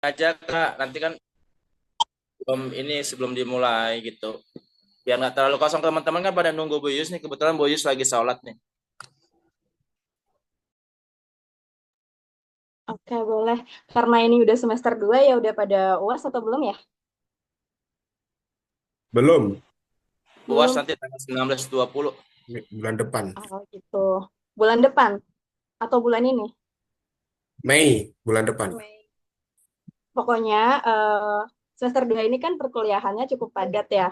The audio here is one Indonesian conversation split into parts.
aja Kak, nanti kan sebelum dimulai gitu. Biar nggak terlalu kosong, teman-teman kan pada nunggu Bu Yus nih, kebetulan Bu Yus lagi sholat nih. Oke, boleh. Karena ini udah semester 2 ya udah pada UAS atau belum ya? Belum, UAS Belum. nanti tanggal 19-20. bulan depan. Oh, gitu. Bulan depan atau bulan ini? Mei, bulan depan. Mei. Pokoknya semester 2 ini kan perkuliahannya cukup padat ya.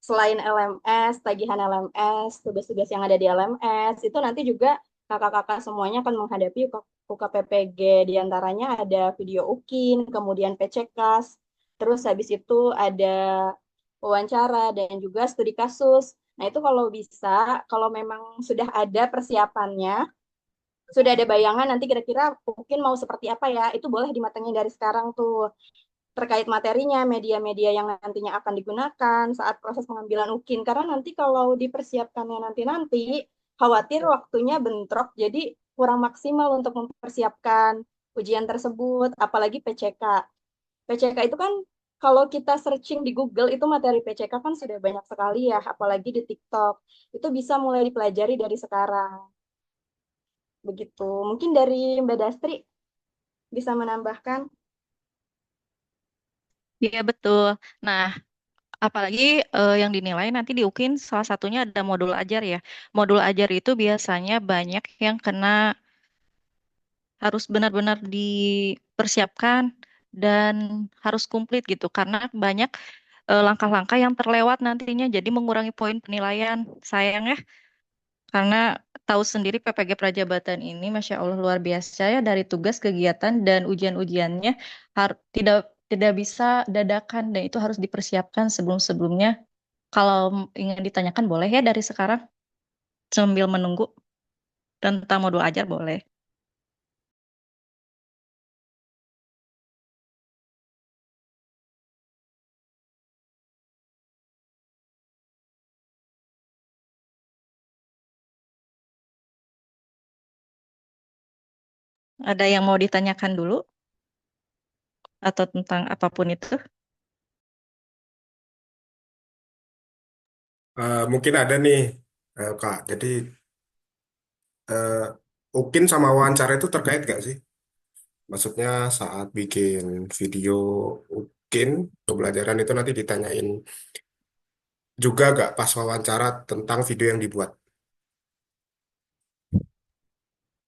Selain LMS, tagihan LMS, tugas-tugas yang ada di LMS, itu nanti juga kakak-kakak semuanya akan menghadapi UKPPG. Di antaranya ada video UKIN, kemudian PCKAS, terus habis itu ada wawancara dan juga studi kasus. Nah, itu kalau bisa, kalau memang sudah ada persiapannya, sudah ada bayangan nanti kira-kira mungkin mau seperti apa ya, itu boleh dimatengin dari sekarang tuh terkait materinya, media-media yang nantinya akan digunakan saat proses pengambilan UKIN. Karena nanti kalau dipersiapkannya nanti-nanti, khawatir waktunya bentrok, jadi kurang maksimal untuk mempersiapkan ujian tersebut, apalagi PCK. PCK itu kan kalau kita searching di Google itu materi PCK kan sudah banyak sekali ya, apalagi di TikTok. Itu bisa mulai dipelajari dari sekarang. Begitu. Mungkin dari Mbak Dastri bisa menambahkan. Iya betul. Nah, apalagi yang dinilai nanti di UKIN salah satunya ada modul ajar ya. Modul ajar itu biasanya banyak yang kena harus benar-benar dipersiapkan dan harus komplit gitu karena banyak langkah-langkah yang terlewat nantinya jadi mengurangi poin penilaian. Sayang ya, karena tahu sendiri PPG Prajabatan ini Masya Allah luar biasa ya dari tugas kegiatan dan ujian-ujiannya tidak tidak bisa dadakan dan itu harus dipersiapkan sebelum-sebelumnya. Kalau ingin ditanyakan boleh ya dari sekarang sambil menunggu tentang modul ajar boleh. Ada yang mau ditanyakan dulu atau tentang apapun itu? Mungkin ada nih, Kak. Jadi eh, UKIN sama wawancara itu terkait gak sih? Maksudnya saat bikin video UKIN pembelajaran itu nanti ditanyain juga gak pas wawancara tentang video yang dibuat?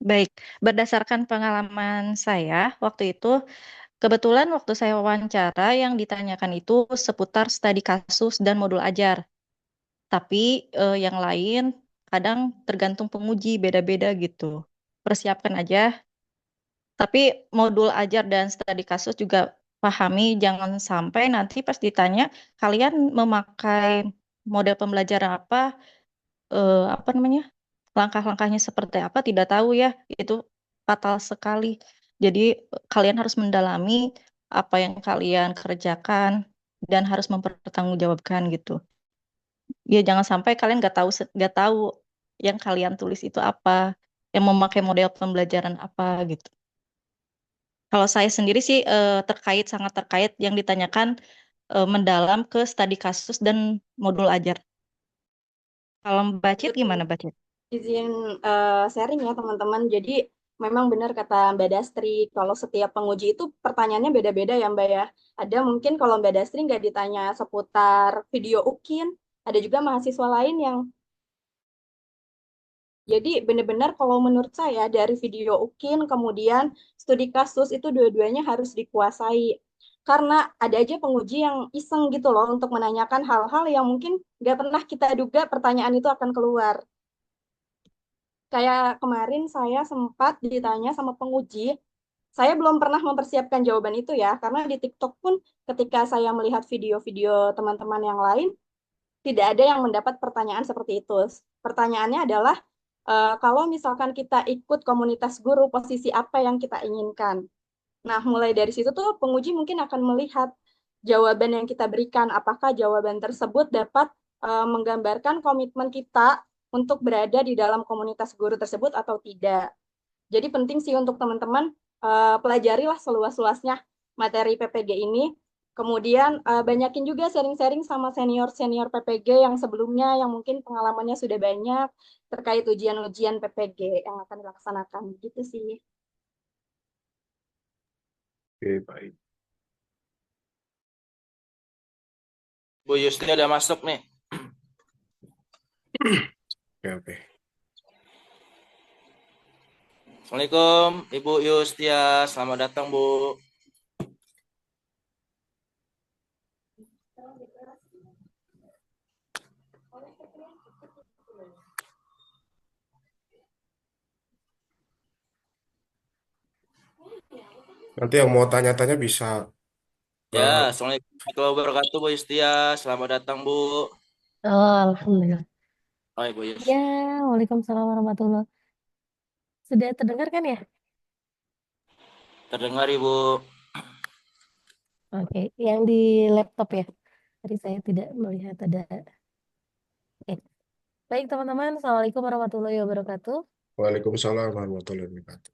Baik, berdasarkan pengalaman saya waktu itu, kebetulan waktu saya wawancara yang ditanyakan itu seputar studi kasus dan modul ajar. Tapi yang lain kadang tergantung penguji beda-beda gitu. Persiapkan aja. Tapi modul ajar dan studi kasus juga pahami jangan sampai nanti pas ditanya kalian memakai model pembelajaran apa namanya? Langkah-langkahnya seperti apa tidak tahu ya. Itu fatal sekali. Jadi kalian harus mendalami apa yang kalian kerjakan dan harus mempertanggungjawabkan gitu. Ya jangan sampai kalian nggak tahu yang kalian tulis itu apa, yang memakai model pembelajaran apa gitu. Kalau saya sendiri sih sangat terkait yang ditanyakan mendalam ke studi kasus dan modul ajar. Kalau Mbak Cit Betul. gimana Mbak Cit? Izin sharing ya teman-teman. Jadi memang benar kata Mbak Dastri, kalau setiap penguji itu pertanyaannya beda-beda ya Mbak ya. Ada mungkin kalau Mbak Dastri nggak ditanya seputar video UKIN, ada juga mahasiswa lain yang jadi benar-benar kalau menurut saya dari video UKIN kemudian studi kasus itu dua-duanya harus dikuasai. Karena ada aja penguji yang iseng gitu loh untuk menanyakan hal-hal yang mungkin nggak pernah kita duga pertanyaan itu akan keluar. Kayak kemarin saya sempat ditanya sama penguji, saya belum pernah mempersiapkan jawaban itu ya, karena di TikTok pun ketika saya melihat video-video teman-teman yang lain, tidak ada yang mendapat pertanyaan seperti itu. Pertanyaannya adalah, kalau misalkan kita ikut komunitas guru, posisi apa yang kita inginkan? Nah, mulai dari situ tuh penguji mungkin akan melihat jawaban yang kita berikan, apakah jawaban tersebut dapat menggambarkan komitmen kita untuk berada di dalam komunitas guru tersebut atau tidak. Jadi penting sih untuk teman-teman pelajarilah seluas-luasnya. materi PPG ini. Kemudian banyakin juga sharing-sharing sama senior-senior PPG yang sebelumnya yang mungkin pengalamannya sudah banyak terkait ujian-ujian PPG yang akan dilaksanakan gitu sih. Oke, baik. Bu Yusti ada masuk nih. Oke, oke. Assalamualaikum Ibu Yustia, selamat datang Bu. Nanti yang mau tanya-tanya bisa Ya, ke Assalamualaikum warahmatullahi wabarakatuh Bu Yustia, selamat datang Bu. Oh, alhamdulillah. Oh Ibu Yus. Ya, waalaikumsalam warahmatullahi. Sudah terdengar kan ya? Terdengar Ibu. Oke, yang di laptop ya. Tadi saya tidak melihat ada. Oke. Baik teman-teman, Assalamualaikum warahmatullahi wabarakatuh. Waalaikumsalam warahmatullahi wabarakatuh.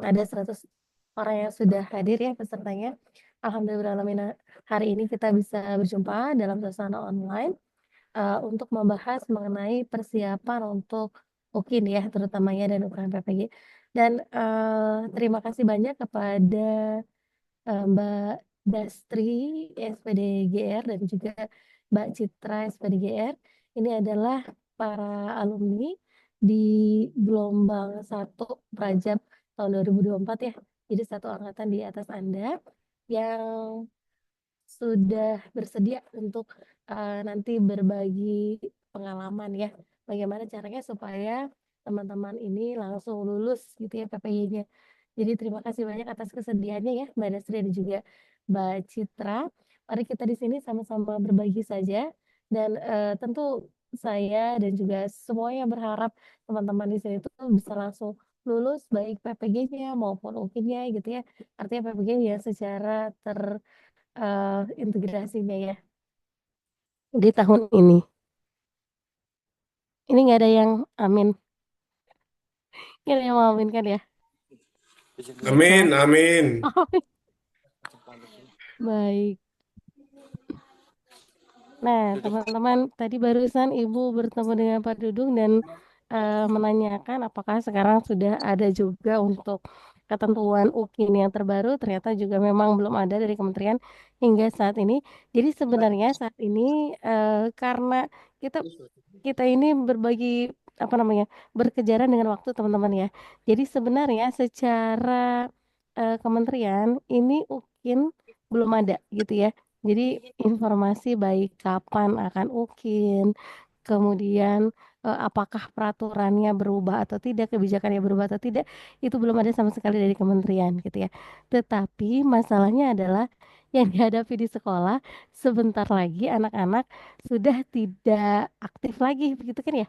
Ada 100 orang yang sudah hadir ya pesertanya. Alhamdulillah hari ini kita bisa berjumpa dalam suasana online untuk membahas mengenai persiapan untuk UKIN ya, terutamanya dan UKM PPG. Dan terima kasih banyak kepada Mbak Dastri SPDGR dan juga Mbak Citra SPDGR. Ini adalah para alumni di gelombang 1 Prajab tahun 2024 ya. Jadi satu angkatan di atas Anda yang sudah bersedia untuk nanti berbagi pengalaman ya. Bagaimana caranya supaya teman-teman ini langsung lulus gitu ya PPI-nya. Jadi terima kasih banyak atas kesediaannya ya Mbak Dasri dan juga Mbak Citra. Mari kita di sini sama-sama berbagi saja dan tentu saya dan juga semuanya berharap teman-teman di sini tuh bisa langsung lulus baik PPG-nya maupun UKIN-nya gitu ya. Artinya PPG yang secara integrasinya ya di tahun ini. Ini nggak ada yang amin. Nggak ada yang mau amin kan ya? Amin, amin. Baik. Nah, teman-teman, tadi barusan Ibu bertemu dengan Pak Dudung dan menanyakan apakah sekarang sudah ada juga untuk ketentuan UKIN yang terbaru. Ternyata juga memang belum ada dari kementerian hingga saat ini. Jadi sebenarnya saat ini karena kita kita ini berbagi apa namanya berkejaran dengan waktu teman-teman ya. Jadi sebenarnya secara kementerian ini UKIN belum ada gitu ya. Jadi informasi baik kapan akan UKIN, kemudian apakah peraturannya berubah atau tidak, kebijakannya berubah atau tidak, itu belum ada sama sekali dari kementerian gitu ya. Tetapi masalahnya adalah yang dihadapi di sekolah sebentar lagi anak-anak sudah tidak aktif lagi begitu kan ya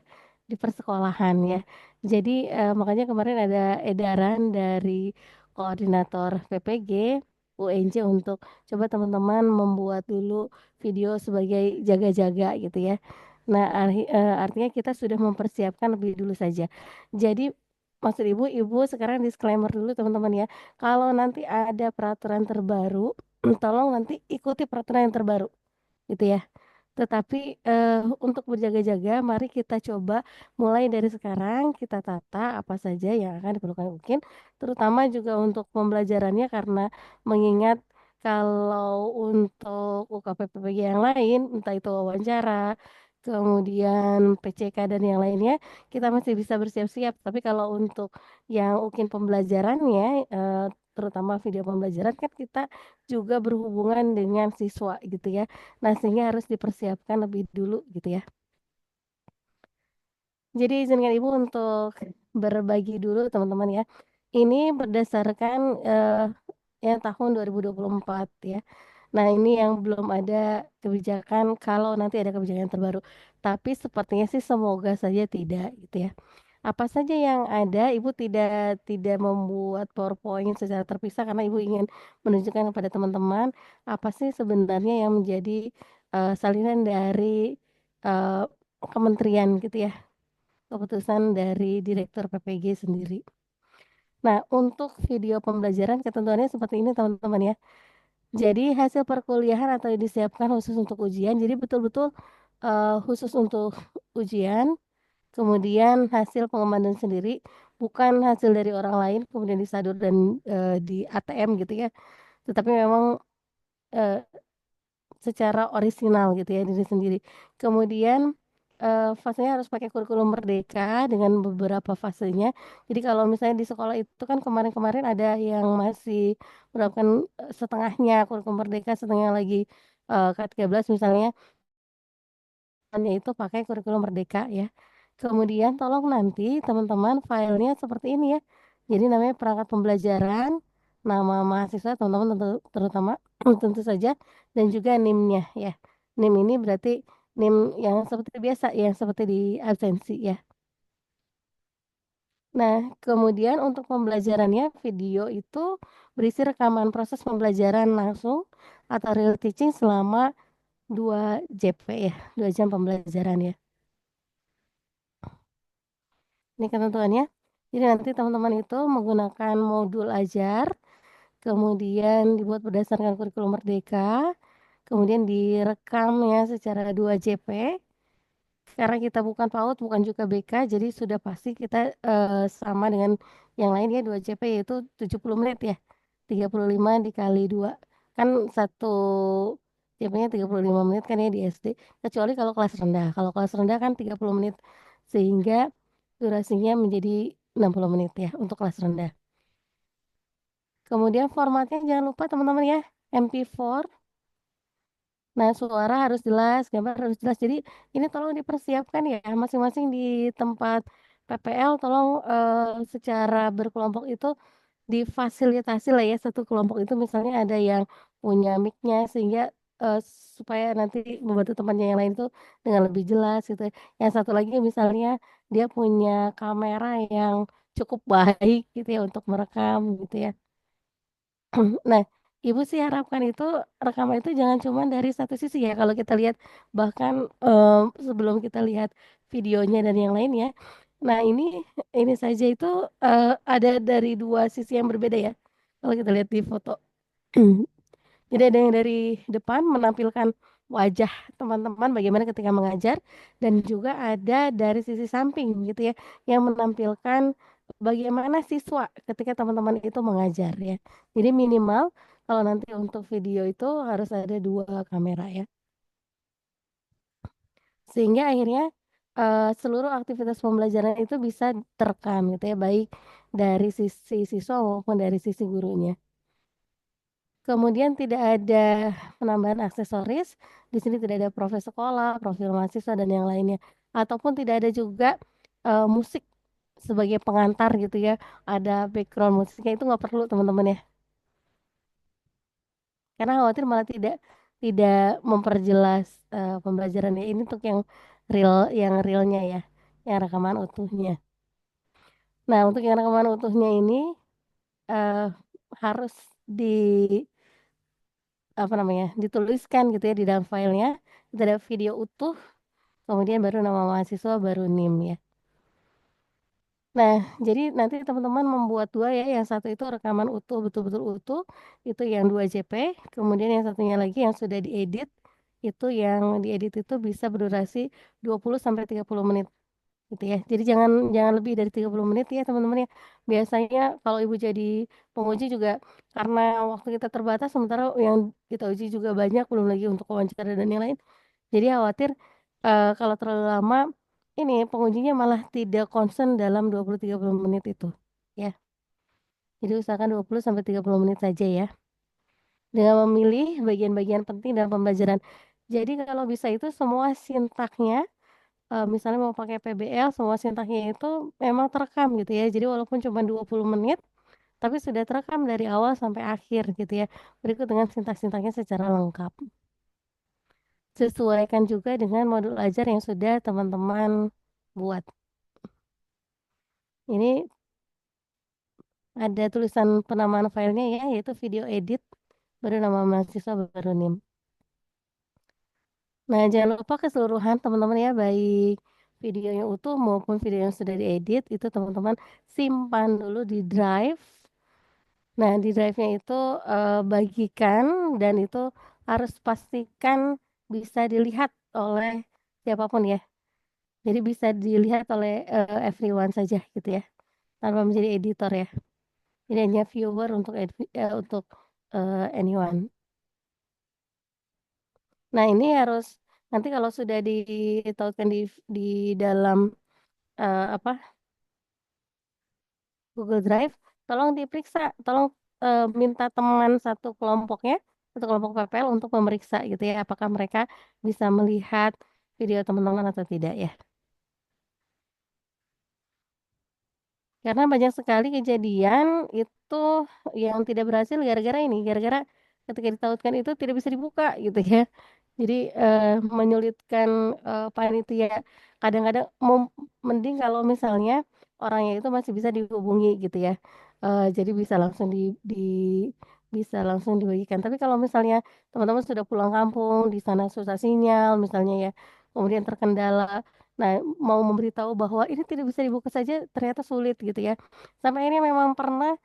di persekolahan ya. Jadi makanya kemarin ada edaran dari koordinator PPG UNJ untuk coba teman-teman membuat dulu video sebagai jaga-jaga gitu ya. Nah, artinya kita sudah mempersiapkan lebih dulu saja. Jadi maksud ibu sekarang disclaimer dulu teman-teman ya. Kalau nanti ada peraturan terbaru, tolong nanti ikuti peraturan yang terbaru gitu ya. Tetapi untuk berjaga-jaga, mari kita coba mulai dari sekarang kita tata apa saja yang akan diperlukan mungkin, terutama juga untuk pembelajarannya karena mengingat kalau untuk UKPPG yang lain, entah itu wawancara, kemudian PCK dan yang lainnya, kita masih bisa bersiap-siap. Tapi kalau untuk yang mungkin pembelajarannya, terutama video pembelajaran kan kita juga berhubungan dengan siswa gitu ya. Nah, sehingga harus dipersiapkan lebih dulu gitu ya. Jadi izinkan Ibu untuk berbagi dulu teman-teman ya. Ini berdasarkan yang tahun 2024 ya. Nah, ini yang belum ada kebijakan kalau nanti ada kebijakan terbaru. Tapi sepertinya sih semoga saja tidak gitu ya. Apa saja yang ada, Ibu tidak membuat PowerPoint secara terpisah karena Ibu ingin menunjukkan kepada teman-teman apa sih sebenarnya yang menjadi salinan dari eh, kementerian gitu ya, keputusan dari Direktur PPG sendiri. Nah, untuk video pembelajaran ketentuannya seperti ini teman-teman ya. Jadi hasil perkuliahan atau yang disiapkan khusus untuk ujian, jadi betul-betul khusus untuk ujian, kemudian hasil pengembangan sendiri, bukan hasil dari orang lain, kemudian disadur dan di ATM gitu ya, tetapi memang eh, secara orisinal gitu ya diri sendiri. Kemudian fasenya harus pakai kurikulum Merdeka dengan beberapa fasenya. Jadi kalau misalnya di sekolah itu kan kemarin-kemarin ada yang masih menerapkan setengahnya kurikulum Merdeka, setengah lagi K13 misalnya, hanya itu pakai kurikulum Merdeka ya. Kemudian tolong nanti teman-teman filenya seperti ini ya. Jadi namanya perangkat pembelajaran, nama mahasiswa teman-teman terutama tentu saja, dan juga NIM-nya ya. NIM ini berarti NIM yang seperti biasa, yang seperti di absensi ya. Nah, kemudian untuk pembelajarannya video itu berisi rekaman proses pembelajaran langsung atau real teaching selama 2 JP ya, 2 jam pembelajaran ya. Ini ketentuannya. Jadi nanti teman-teman itu menggunakan modul ajar, kemudian dibuat berdasarkan kurikulum Merdeka, kemudian direkamnya secara 2 JP. Karena kita bukan PAUD, bukan juga BK, jadi sudah pasti kita sama dengan yang lain ya, 2 JP yaitu 70 menit ya. 35 dikali 2. Kan satu JP-nya 35 menit kan ya di SD. Kecuali kalau kelas rendah. Kalau kelas rendah kan 30 menit. Sehingga durasinya menjadi 60 menit ya untuk kelas rendah. Kemudian formatnya jangan lupa teman-teman ya, MP4. Nah, suara harus jelas, gambar harus jelas. Jadi ini tolong dipersiapkan ya, masing-masing di tempat PPL tolong secara berkelompok itu difasilitasi lah ya, satu kelompok itu misalnya ada yang punya mic-nya sehingga eh, supaya nanti membantu temannya yang lain itu dengan lebih jelas gitu. Yang satu lagi misalnya dia punya kamera yang cukup baik gitu ya untuk merekam gitu ya. Nah, ibu sih harapkan itu rekaman itu jangan cuma dari satu sisi ya. Kalau kita lihat bahkan sebelum kita lihat videonya dan yang lainnya. Nah, ini saja itu ada dari dua sisi yang berbeda ya. Kalau kita lihat di foto. Jadi ada yang dari depan menampilkan wajah teman-teman bagaimana ketika mengajar, dan juga ada dari sisi samping gitu ya yang menampilkan bagaimana siswa ketika teman-teman itu mengajar ya. Jadi minimal kalau nanti untuk video itu harus ada 2 kamera ya. Sehingga akhirnya seluruh aktivitas pembelajaran itu bisa terekam gitu ya, baik dari sisi siswa maupun dari sisi gurunya. Kemudian tidak ada penambahan aksesoris. Di sini tidak ada profil sekolah, profil mahasiswa dan yang lainnya. Ataupun tidak ada juga musik sebagai pengantar gitu ya. Ada background musiknya itu nggak perlu teman-teman ya. Karena khawatir malah tidak tidak memperjelas pembelajarannya. Ini untuk yang realnya ya, yang rekaman utuhnya. Nah, untuk yang rekaman utuhnya ini eh, harus di apa namanya dituliskan gitu ya di dalam filenya, kita ada video utuh, kemudian baru nama mahasiswa, baru NIM ya. Nah, jadi nanti teman-teman membuat 2 ya, yang satu itu rekaman utuh, betul-betul utuh, itu yang 2 JP, kemudian yang satunya lagi yang sudah diedit, itu yang diedit itu bisa berdurasi 20 sampai 30 menit gitu ya. Jadi jangan jangan lebih dari 30 menit ya teman-teman ya. Biasanya kalau ibu jadi penguji juga, karena waktu kita terbatas, sementara yang kita uji juga banyak, belum lagi untuk wawancara dan yang lain. Jadi khawatir kalau terlalu lama ini pengujinya malah tidak concern dalam 20-30 menit itu ya. Jadi usahakan 20 sampai 30 menit saja ya. Dengan memilih bagian-bagian penting dalam pembelajaran. Jadi kalau bisa itu semua sintaknya, misalnya mau pakai PBL, semua sintaknya itu memang terekam gitu ya. Jadi walaupun cuma 20 menit, tapi sudah terekam dari awal sampai akhir gitu ya. Berikut dengan sintak-sintaknya secara lengkap. Sesuaikan juga dengan modul ajar yang sudah teman-teman buat. Ini ada tulisan penamaan filenya ya, yaitu video edit, baru nama mahasiswa, baru NIM. Nah, jangan lupa keseluruhan teman-teman ya, baik video yang utuh maupun video yang sudah diedit, itu teman-teman simpan dulu di Drive. Nah, di drive-nya itu bagikan dan itu harus pastikan bisa dilihat oleh siapapun ya. Jadi bisa dilihat oleh everyone saja gitu ya, tanpa menjadi editor ya. Jadi hanya viewer untuk anyone. Nah, ini harus nanti kalau sudah ditautkan di dalam apa Google Drive, tolong diperiksa, tolong minta teman satu kelompok PPL untuk memeriksa gitu ya, apakah mereka bisa melihat video teman-teman atau tidak ya. Karena banyak sekali kejadian itu yang tidak berhasil gara-gara ini, gara-gara ketika ditautkan itu tidak bisa dibuka gitu ya. Jadi menyulitkan panitia. Kadang-kadang mending kalau misalnya orangnya itu masih bisa dihubungi gitu ya. Jadi bisa langsung bisa langsung dibagikan. Tapi kalau misalnya teman-teman sudah pulang kampung, di sana susah sinyal misalnya ya, kemudian terkendala. Nah, mau memberitahu bahwa ini tidak bisa dibuka saja ternyata sulit gitu ya. Sampai ini memang pernah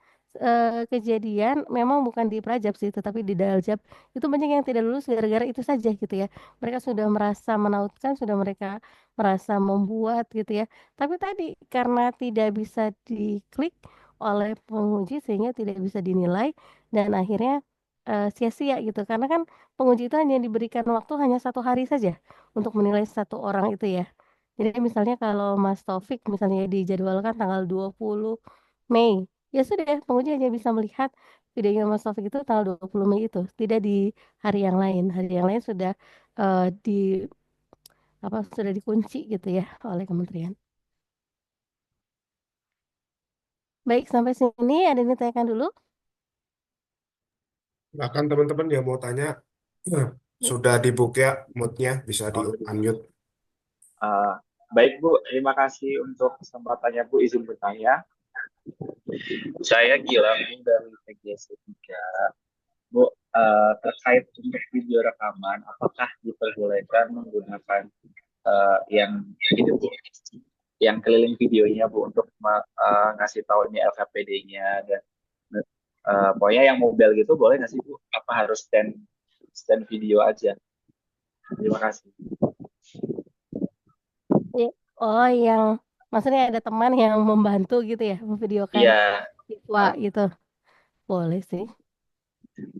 kejadian, memang bukan di Prajab sih, tetapi di Daljab itu banyak yang tidak lulus gara-gara itu saja gitu ya. Mereka sudah merasa menautkan, sudah mereka merasa membuat gitu ya. Tapi tadi karena tidak bisa diklik oleh penguji sehingga tidak bisa dinilai dan akhirnya sia-sia gitu. Karena kan penguji itu hanya diberikan waktu hanya 1 hari saja untuk menilai satu orang itu ya. Jadi misalnya kalau Mas Taufik misalnya dijadwalkan tanggal 20 Mei, ya sudah penguji hanya bisa melihat videonya Mas Taufik itu tanggal 20 Mei itu, tidak di hari yang lain. Hari yang lain sudah di apa sudah dikunci gitu ya oleh kementerian. Baik, sampai sini ada yang ditanyakan dulu? Bahkan teman-teman yang mau tanya, Ya. sudah dibuka moodnya, bisa di Oh, unmute. eh, baik Bu, terima kasih untuk kesempatannya Bu, izin bertanya. Saya Gilang Bu dari PGS 3. Bu, terkait untuk video rekaman, apakah diperbolehkan menggunakan yang ini Bu, yang keliling videonya Bu untuk ngasih tahunya LKPD-nya dan pokoknya yang mobile gitu boleh nggak sih Bu? Apa harus stand stand video aja? Terima kasih. Ya. Oh, yang maksudnya ada teman yang membantu gitu ya, memvideokan Iya, siswa gitu. Boleh sih.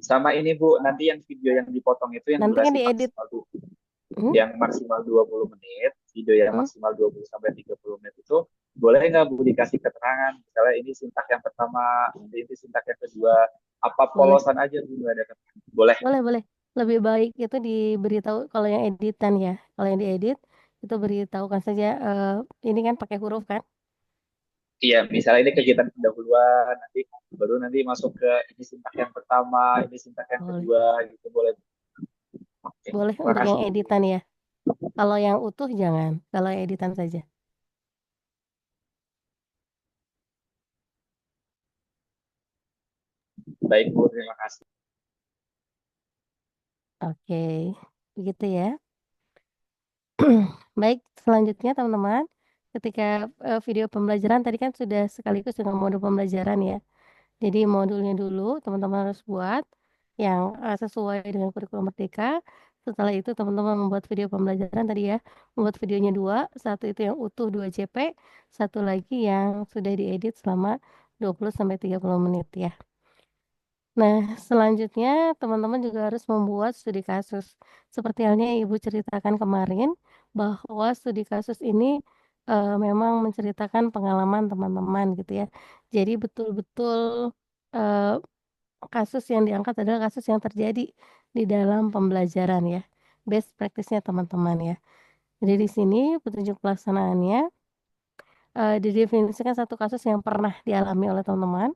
sama ini Bu, nanti yang video yang dipotong itu yang Nanti kan durasi diedit. maksimal tuh, Hmm? yang maksimal 20 menit, video yang Hmm? maksimal 20 sampai 30 menit itu boleh nggak Bu dikasih keterangan, misalnya ini sintak yang pertama, nanti ini sintak yang kedua, apa Boleh. polosan aja Bu, nggak ada keterangan. Boleh. Boleh, boleh. Lebih baik itu diberitahu kalau yang editan ya. Kalau yang diedit itu beritahukan saja ini kan pakai huruf kan? Iya, misalnya ini kegiatan pendahuluan, nanti masuk ke ini sintak yang pertama, ini sintak yang Boleh. kedua, gitu boleh. Oke, Boleh terima untuk kasih yang Bu. editan ya. Kalau yang utuh jangan. Kalau yang editan saja. Baik Bu, terima kasih. Oke. Begitu ya. Baik, selanjutnya teman-teman. Ketika video pembelajaran tadi kan sudah sekaligus dengan modul pembelajaran ya. Jadi modulnya dulu teman-teman harus buat yang sesuai dengan kurikulum Merdeka. Setelah itu teman-teman membuat video pembelajaran tadi ya. Membuat videonya 2, satu itu yang utuh 2 JP, satu lagi yang sudah diedit selama 20 sampai 30 menit ya. Nah, selanjutnya teman-teman juga harus membuat studi kasus. Seperti halnya yang Ibu ceritakan kemarin, bahwa studi kasus ini memang menceritakan pengalaman teman-teman gitu ya. Jadi betul-betul eh, kasus yang diangkat adalah kasus yang terjadi di dalam pembelajaran ya. Best practice-nya teman-teman ya. Jadi di sini petunjuk pelaksanaannya didefinisikan satu kasus yang pernah dialami oleh teman-teman.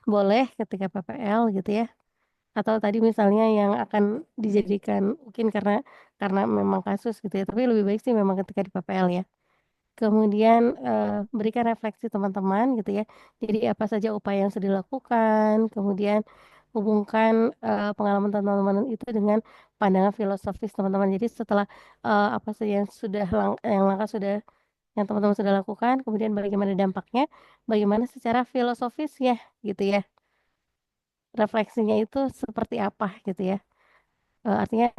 Boleh ketika PPL gitu ya. Atau tadi misalnya yang akan dijadikan mungkin karena memang kasus gitu ya. Tapi lebih baik sih memang ketika di PPL ya. Kemudian berikan refleksi teman-teman gitu ya. Jadi apa saja upaya yang sudah dilakukan, kemudian hubungkan pengalaman teman-teman itu dengan pandangan filosofis teman-teman. Jadi setelah apa saja yang sudah yang langkah sudah yang teman-teman sudah lakukan, kemudian bagaimana dampaknya, bagaimana secara filosofis ya gitu ya. Refleksinya itu seperti apa gitu ya. Artinya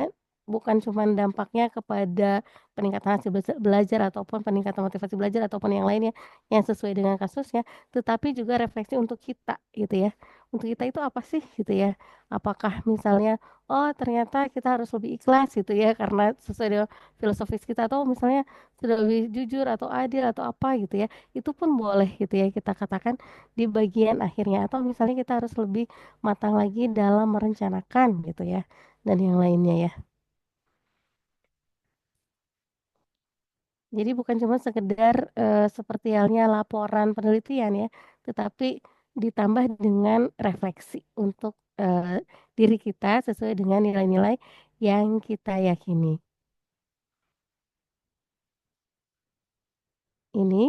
bukan cuma dampaknya kepada peningkatan hasil belajar ataupun peningkatan motivasi belajar ataupun yang lainnya yang sesuai dengan kasusnya, tetapi juga refleksi untuk kita gitu ya. Untuk kita itu apa sih gitu ya? Apakah misalnya, oh ternyata kita harus lebih ikhlas gitu ya karena sesuai dengan filosofis kita, atau misalnya sudah lebih jujur atau adil atau apa gitu ya. Itu pun boleh gitu ya kita katakan di bagian akhirnya, atau misalnya kita harus lebih matang lagi dalam merencanakan gitu ya, dan yang lainnya ya. Jadi bukan cuma sekedar seperti halnya laporan penelitian ya, tetapi ditambah dengan refleksi untuk diri kita sesuai dengan nilai-nilai yang kita yakini. Ini,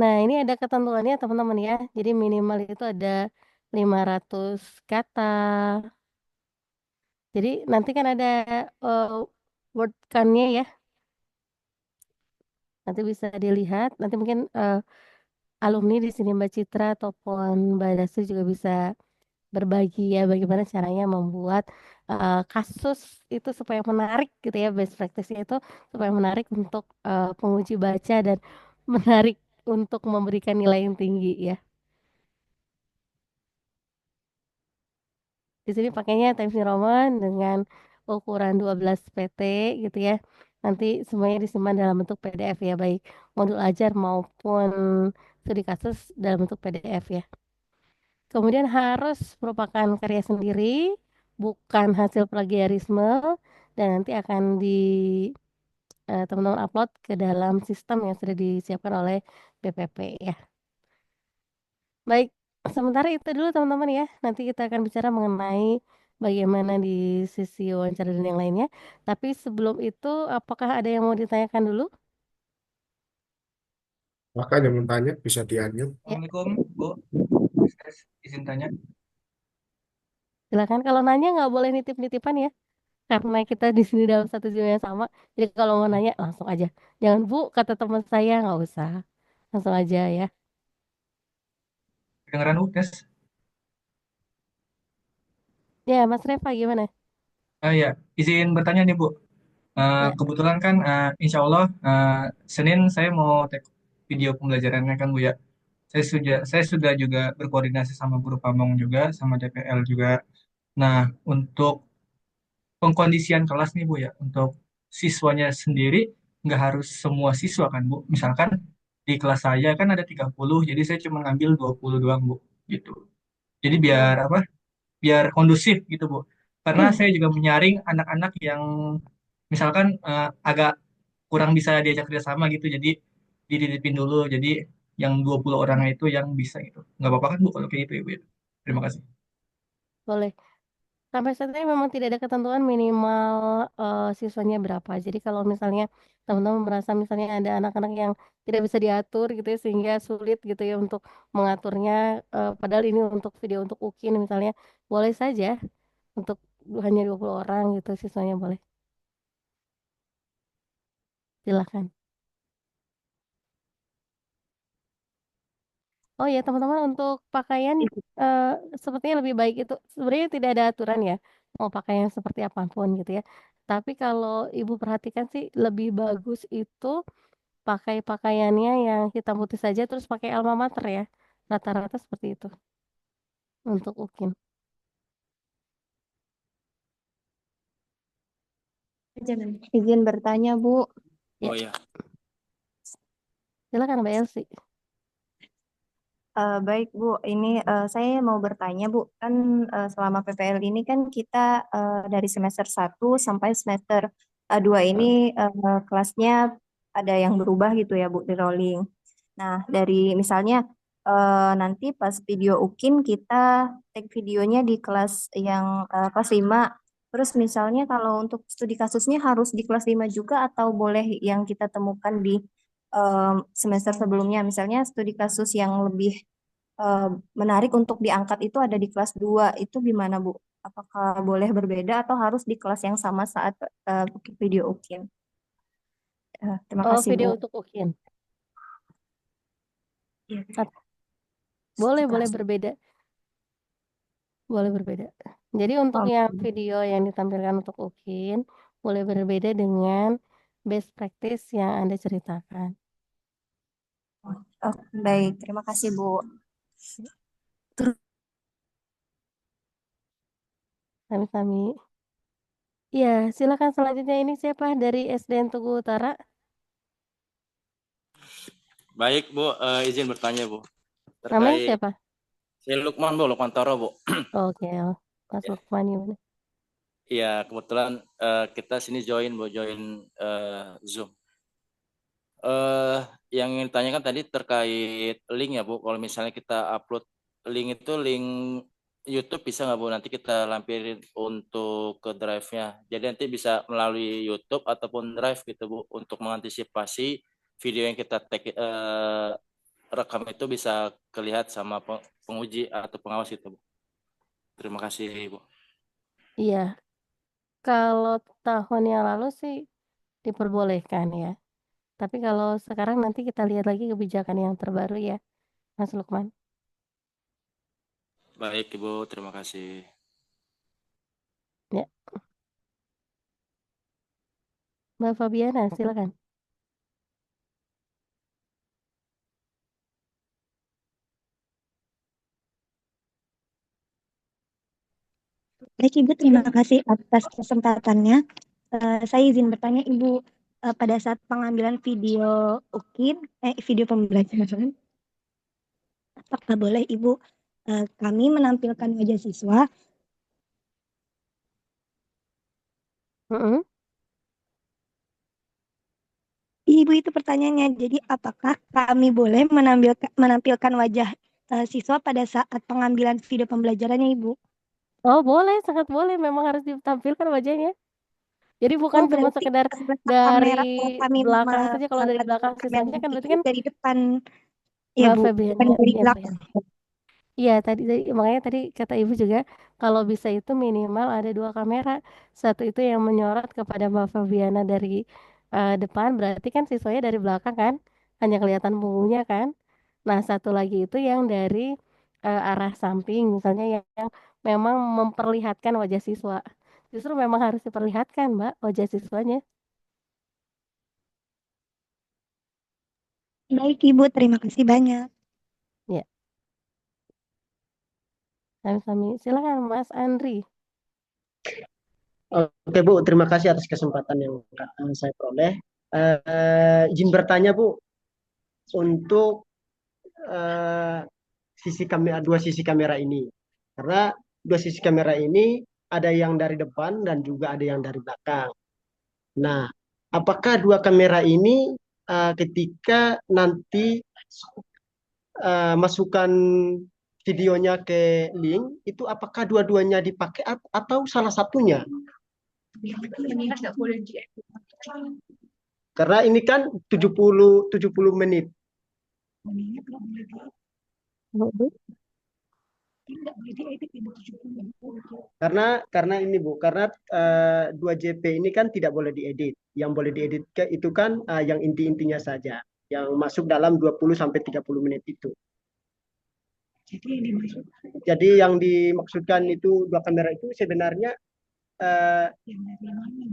nah ini ada ketentuannya teman-teman ya. Jadi minimal itu ada 500 kata. Jadi nanti kan ada word count-nya ya. Nanti bisa dilihat. Nanti mungkin alumni di sini Mbak Citra ataupun Mbak Dastri juga bisa berbagi ya bagaimana caranya membuat kasus itu supaya menarik gitu ya, best practice-nya itu supaya menarik untuk penguji baca dan menarik untuk memberikan nilai yang tinggi ya. Di sini pakainya Times New Roman dengan ukuran 12 PT gitu ya. Nanti semuanya disimpan dalam bentuk PDF ya, baik modul ajar maupun studi kasus dalam bentuk PDF ya. Kemudian harus merupakan karya sendiri, bukan hasil plagiarisme, dan nanti akan teman-teman upload ke dalam sistem yang sudah disiapkan oleh BPP ya. Baik, sementara itu dulu teman-teman ya. Nanti kita akan bicara mengenai bagaimana di sisi wawancara dan yang lainnya. Tapi sebelum itu, apakah ada yang mau ditanyakan dulu? Maka yang mau tanya bisa di-unmute. Ya, Assalamualaikum, Bu. Saya izin tanya. silakan. Kalau nanya nggak boleh nitip-nitipan ya, karena kita di sini dalam satu Zoom yang sama. Jadi kalau mau nanya langsung aja. Jangan Bu, kata teman saya nggak usah. Langsung aja ya. Kedengaran Bu, tes? Ya, Mas Reva gimana? Ya, izin bertanya nih Bu. Ya, Kebetulan kan insya Allah Senin saya mau take video pembelajarannya kan Bu ya. Saya sudah juga berkoordinasi sama guru Pamong juga, sama DPL juga. Nah, untuk pengkondisian kelas nih Bu ya, untuk siswanya sendiri nggak harus semua siswa kan Bu. Misalkan di kelas saya kan ada 30, jadi saya cuma ngambil 20 doang Bu, gitu. Jadi biar ya. apa? Biar kondusif gitu Bu. Karena saya juga menyaring anak-anak yang misalkan agak kurang bisa diajak kerjasama gitu, jadi dititipin dulu. Jadi yang 20 orangnya itu yang bisa gitu. Nggak apa-apa kan Bu kalau kayak gitu ya Bu ya? Terima kasih. Boleh. Sampai saat ini memang tidak ada ketentuan minimal siswanya berapa. Jadi kalau misalnya teman-teman merasa misalnya ada anak-anak yang tidak bisa diatur gitu ya, sehingga sulit gitu ya untuk mengaturnya, padahal ini untuk video untuk UKIN misalnya, boleh saja untuk hanya 20 orang gitu siswanya boleh. Silakan. Oh ya teman-teman, untuk pakaian eh, sepertinya lebih baik itu sebenarnya tidak ada aturan ya mau pakaian seperti apapun gitu ya. Tapi kalau ibu perhatikan sih lebih bagus itu pakai pakaiannya yang hitam putih saja terus pakai alma mater ya. Rata-rata seperti itu untuk UKIN. Izin bertanya, Bu. Ya, Oh ya. silakan Mbak Elsi. Baik Bu, ini saya mau bertanya Bu, kan selama PPL ini kan kita dari semester 1 sampai semester 2 ini kelasnya ada yang berubah gitu ya Bu, di rolling. Nah, dari misalnya nanti pas video UKIN kita take videonya di kelas yang kelas 5. Terus misalnya kalau untuk studi kasusnya harus di kelas 5 juga atau boleh yang kita temukan di semester sebelumnya. Misalnya studi kasus yang lebih eh, menarik untuk diangkat itu ada di kelas 2. Itu gimana Bu? Apakah boleh berbeda atau harus di kelas yang sama saat video UKIN? Terima Oh, kasih, video Bu. untuk UKIN. Iya, Boleh sekelas. berbeda. Boleh berbeda. Jadi untuk Oh, yang video yang ditampilkan untuk UKIN boleh berbeda dengan best practice yang Anda ceritakan. oh, baik, terima kasih, Bu. Terus Sami-sami. Iya, silakan selanjutnya ini siapa dari SDN Tugu Utara? Baik, Bu, izin bertanya, Bu. Namanya Terkait siapa? saya Lukman, Bu, Lukman Toro, Bu. Oke, Mas Ya. Lukman gimana? Iya, kebetulan kita sini join, Bu, Zoom. Eh, yang ingin ditanyakan tadi terkait link ya, Bu. Kalau misalnya kita upload link itu link YouTube bisa nggak, Bu? Nanti kita lampirin untuk ke drive-nya. Jadi nanti bisa melalui YouTube ataupun drive gitu, Bu, untuk mengantisipasi video yang kita rekam itu bisa kelihat sama penguji atau pengawas itu, Bu. Terima kasih, Bu. Iya, kalau tahun yang lalu sih diperbolehkan ya. Tapi kalau sekarang nanti kita lihat lagi kebijakan yang terbaru ya, Mas Lukman. Baik, Ibu. Terima kasih. Ya, Mbak Fabiana, silakan. Baik, Ibu, terima kasih atas kesempatannya. Saya izin bertanya, Ibu, pada saat pengambilan video UKIN, video pembelajaran, apakah boleh Ibu kami menampilkan wajah siswa? Mm-mm. Ibu itu pertanyaannya, jadi apakah kami boleh menampilkan wajah siswa pada saat pengambilan video pembelajarannya, Ibu? Oh, boleh, sangat boleh. Memang harus ditampilkan wajahnya. Jadi bukan Oh, cuma berarti sekedar letak dari kamera kalau kami belakang saja. Kalau dari belakang kamera siswanya kan berarti itu kan dari depan, ya Mbak Bu, bukan Fabiana. dari Ya, belakang. iya, makanya tadi kata Ibu juga kalau bisa itu minimal ada 2 kamera. Satu itu yang menyorot kepada Mbak Fabiana dari depan, berarti kan siswanya dari belakang kan, hanya kelihatan punggungnya kan. Nah, satu lagi itu yang dari arah samping, misalnya yang memang memperlihatkan wajah siswa. Justru memang harus diperlihatkan, Mbak, wajah siswanya. Baik, Ibu, terima kasih banyak. Ya, sami-sami. Silakan Mas Andri. Oke Bu, terima kasih atas kesempatan yang saya peroleh. Izin bertanya Bu, untuk eh, dua sisi kamera ini, karena dua sisi kamera ini ada yang dari depan dan juga ada yang dari belakang. Nah, apakah dua kamera ini ketika nanti masukkan videonya ke link, itu apakah dua-duanya dipakai atau salah satunya? Karena ini kan 70 menit. Karena ini Bu, karena 2JP ini kan tidak boleh diedit. Yang boleh diedit itu kan yang inti-intinya saja, yang masuk dalam 20 sampai 30 menit itu. Jadi yang dimaksudkan itu dua kamera itu sebenarnya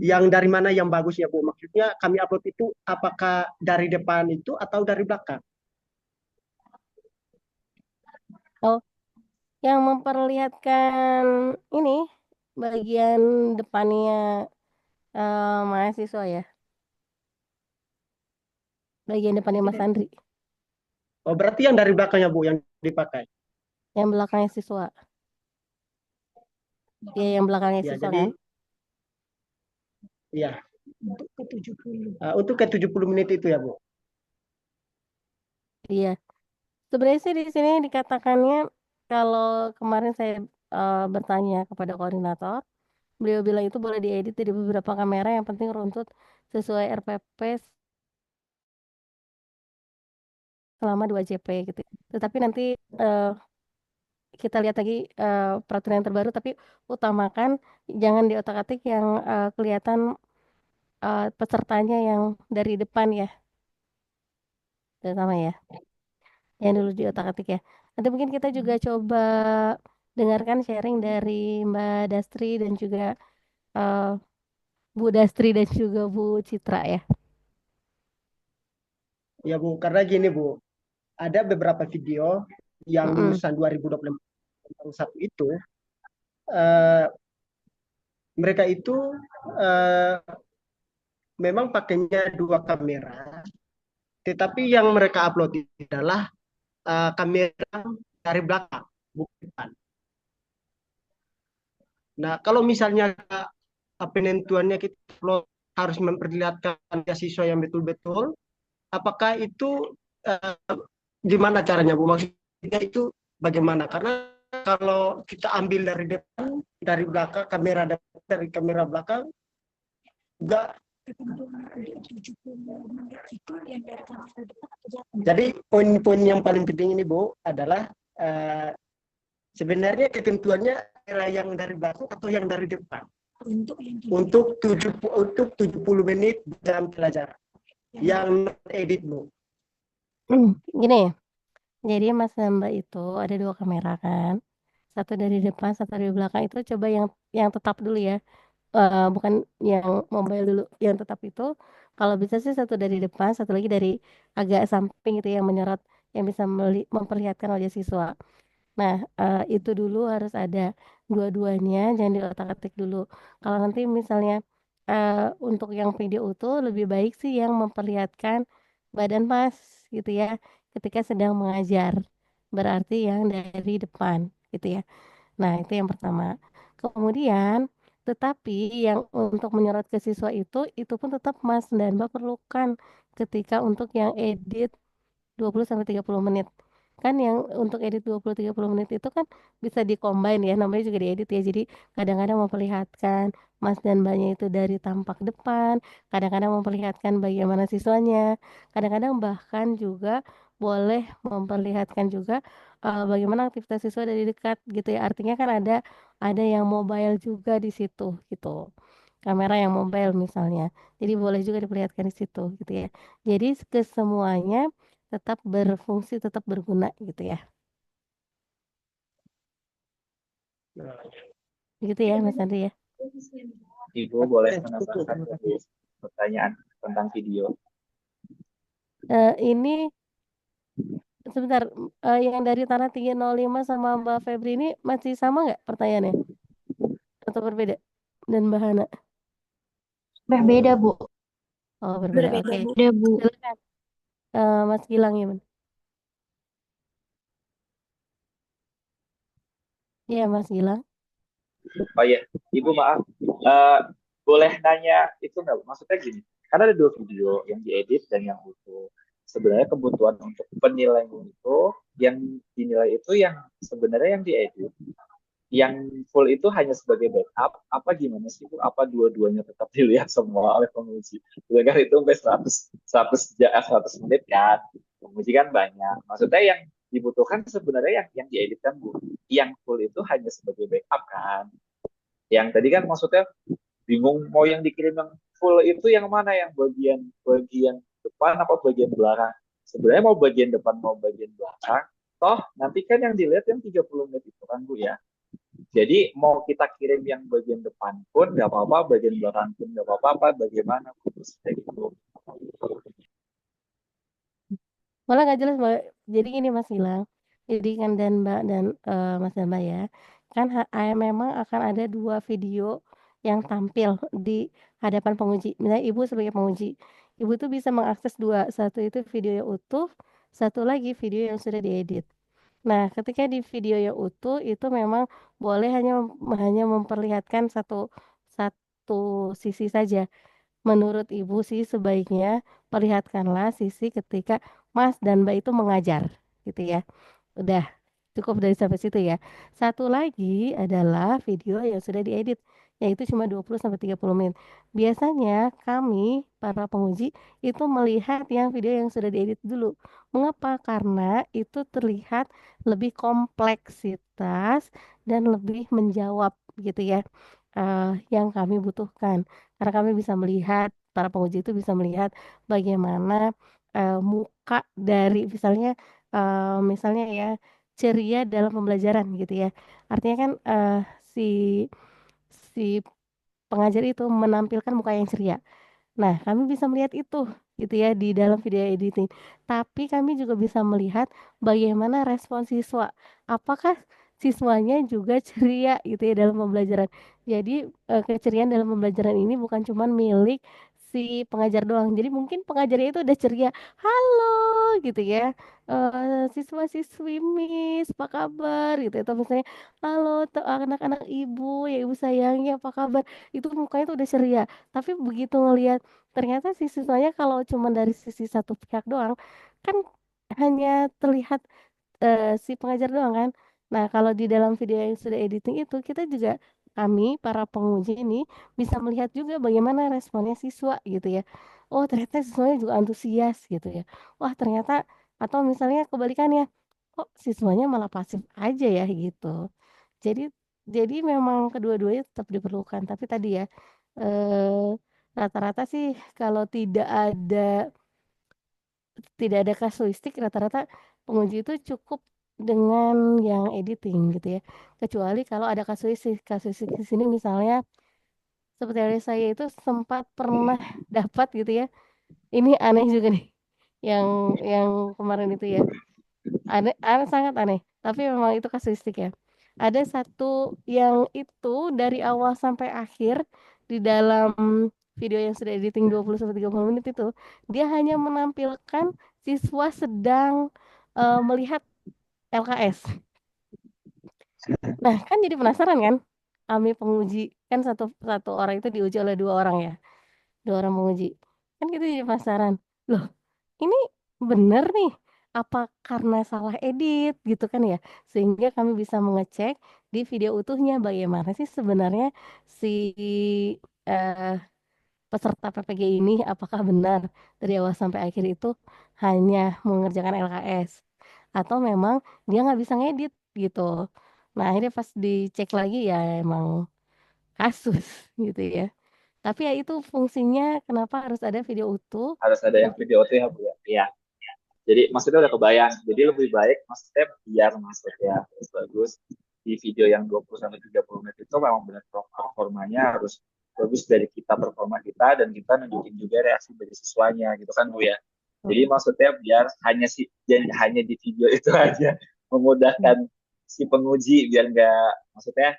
yang dari mana yang bagus ya Bu? Maksudnya kami upload itu apakah dari depan itu atau dari belakang? Oh, yang memperlihatkan ini bagian depannya mahasiswa ya, bagian depannya Mas Andri, Oh, berarti yang dari belakangnya Bu yang dipakai. yang belakangnya siswa. Ya, yang belakangnya Ya, siswa jadi kan. ya untuk ke 70 menit itu ya Bu. Iya, sebenarnya sih di sini dikatakannya kalau kemarin saya bertanya kepada koordinator, beliau bilang itu boleh diedit dari beberapa kamera, yang penting runtut sesuai RPP selama 2 JP gitu. Tetapi nanti kita lihat lagi peraturan yang terbaru, tapi utamakan jangan di otak-atik yang kelihatan pesertanya yang dari depan ya, terutama ya, yang dulu di otak-atik ya. Nanti mungkin kita juga coba dengarkan sharing dari Mbak Dastri dan juga eh, Bu Dastri dan juga Bu Citra ya. Ya Bu, karena gini Bu, ada beberapa video yang Mm-mm. lulusan 2021 itu, eh, mereka itu eh, memang pakainya dua kamera, tetapi yang mereka upload adalah kamera dari belakang, bukan depan. Nah, kalau misalnya penentuannya kita upload harus memperlihatkan siswa yang betul-betul, apakah itu eh, gimana caranya Bu? Maksudnya itu bagaimana? Karena kalau kita ambil dari depan, dari belakang, dari kamera belakang, enggak. Jadi poin-poin yang paling penting ini Bu adalah sebenarnya ketentuannya adalah yang dari belakang atau yang dari depan. Untuk 70 menit dalam pelajaran yang edit Bu. Gini ya. Jadi Mas dan Mbak itu ada dua kamera kan. Satu dari depan, satu dari belakang. Itu coba yang tetap dulu ya. Bukan yang mobile dulu. Yang tetap itu kalau bisa sih satu dari depan, satu lagi dari agak samping itu yang menyorot, yang bisa memperlihatkan wajah siswa. Nah, itu dulu harus ada dua-duanya, jangan diotak-atik dulu. Kalau nanti misalnya untuk yang video utuh lebih baik sih yang memperlihatkan badan Mas gitu ya, ketika sedang mengajar. Berarti yang dari depan gitu ya. Nah, itu yang pertama. Kemudian, tetapi yang untuk menyorot ke siswa itu pun tetap Mas dan Mbak perlukan ketika untuk yang edit 20 sampai 30 menit. Kan yang untuk edit 20-30 menit itu kan bisa dikombin ya, namanya juga diedit ya. Jadi kadang-kadang memperlihatkan Mas dan Mbaknya itu dari tampak depan, kadang-kadang memperlihatkan bagaimana siswanya, kadang-kadang bahkan juga boleh memperlihatkan juga bagaimana aktivitas siswa dari dekat gitu ya. Artinya kan ada yang mobile juga di situ gitu. Kamera yang mobile misalnya. Jadi boleh juga diperlihatkan di situ gitu ya. Jadi kesemuanya tetap berfungsi, tetap berguna gitu ya. Gitu ya Mas Andri ya. Ibu boleh menambahkan pertanyaan tentang video. Ini sebentar, yang dari Tanah Tinggi 05 sama Mbak Febri ini masih sama nggak pertanyaannya? Atau berbeda? Dan Mbak Hana? Berbeda, Bu. Oh berbeda, oke. Berbeda, Bu. Silakan. Mas Gilang ya, Iya Mas Gilang. Oh iya, Ibu maaf. Eh, boleh nanya itu nggak? Maksudnya gini, karena ada dua video yang diedit dan yang utuh. Sebenarnya kebutuhan untuk penilaian itu, yang dinilai itu yang sebenarnya yang diedit, yang full itu hanya sebagai backup, apa gimana sih Bu? Apa dua-duanya tetap dilihat semua oleh penguji? Kan itu sampai 100 menit kan? Penguji kan banyak. Maksudnya yang dibutuhkan sebenarnya yang dieditkan Bu. Yang full itu hanya sebagai backup kan? Yang tadi kan maksudnya bingung mau yang dikirim yang full itu yang mana, yang bagian bagian depan apa bagian belakang. Sebenarnya mau bagian depan mau bagian belakang, toh nanti kan yang dilihat yang 30 menit itu kan Bu ya. Jadi mau kita kirim yang bagian depan pun nggak apa-apa, bagian belakang pun nggak apa-apa, bagaimana kayak gitu. Malah nggak jelas Mbak. Jadi gini Mas Gilang. Jadi kan dan Mbak dan Mas dan Mbak ya. Kan memang akan ada dua video yang tampil di hadapan penguji. Misalnya Ibu sebagai penguji. Ibu tuh bisa mengakses dua. Satu itu video yang utuh, satu lagi video yang sudah diedit. Nah, ketika di video yang utuh itu memang boleh hanya memperlihatkan satu satu sisi saja. Menurut Ibu sih sebaiknya perlihatkanlah sisi ketika Mas dan Mbak itu mengajar, gitu ya. Udah cukup dari sampai situ ya. Satu lagi adalah video yang sudah diedit, yaitu cuma 20-30 menit. Biasanya kami, para penguji, itu melihat yang video yang sudah diedit dulu. Mengapa? Karena itu terlihat lebih kompleksitas dan lebih menjawab gitu ya, yang kami butuhkan. Karena kami bisa melihat, para penguji itu bisa melihat bagaimana muka dari misalnya ya ceria dalam pembelajaran gitu ya. Artinya kan si si pengajar itu menampilkan muka yang ceria. Nah, kami bisa melihat itu gitu ya di dalam video editing. Tapi kami juga bisa melihat bagaimana respon siswa. Apakah siswanya juga ceria gitu ya dalam pembelajaran. Jadi keceriaan dalam pembelajaran ini bukan cuma milik si pengajar doang. Jadi mungkin pengajarnya itu udah ceria, halo gitu ya. Siswa-siswi Miss, apa kabar gitu. Atau misalnya, halo anak-anak ibu, ya ibu sayangi apa kabar. Itu mukanya tuh udah ceria. Tapi begitu ngelihat ternyata si siswanya kalau cuma dari sisi satu pihak doang kan hanya terlihat si pengajar doang kan. Nah, kalau di dalam video yang sudah editing itu kita juga kami para penguji ini bisa melihat juga bagaimana responnya siswa gitu ya. Oh, ternyata siswanya juga antusias gitu ya. Wah, ternyata atau misalnya kebalikannya. Kok siswanya malah pasif aja ya gitu. Jadi jadi memang kedua-duanya tetap diperlukan, tapi tadi ya eh, rata-rata sih kalau tidak ada kasuistik, rata-rata penguji itu cukup dengan yang editing gitu ya. Kecuali kalau ada kasuistik di sini misalnya seperti dari saya itu sempat pernah dapat gitu ya. Ini aneh juga nih. Yang yang kemarin itu ya. Aneh, aneh sangat aneh. Tapi memang itu kasuistik ya. Ada satu yang itu dari awal sampai akhir di dalam video yang sudah editing 20-30 menit itu, dia hanya menampilkan siswa sedang melihat LKS. Nah, kan jadi penasaran kan? Kami penguji kan satu satu orang itu diuji oleh dua orang ya, dua orang penguji. Kan kita jadi penasaran. Loh, ini bener nih apa karena salah edit gitu kan ya, sehingga kami bisa mengecek di video utuhnya bagaimana sih sebenarnya si eh, peserta PPG ini apakah benar dari awal sampai akhir itu hanya mengerjakan LKS atau memang dia nggak bisa ngedit gitu. Nah, akhirnya pas dicek lagi ya emang kasus gitu ya. Tapi ya itu fungsinya kenapa harus ada video utuh. Harus ada yang video itu ya Bu ya. Iya. Jadi maksudnya udah kebayang. Jadi lebih baik maksudnya biar maksudnya harus bagus di video yang 20-30 menit itu memang benar performanya harus bagus dari kita, performa kita, dan kita nunjukin juga reaksi dari siswanya gitu kan Bu ya. Jadi maksudnya biar hanya di video itu aja memudahkan si penguji biar nggak maksudnya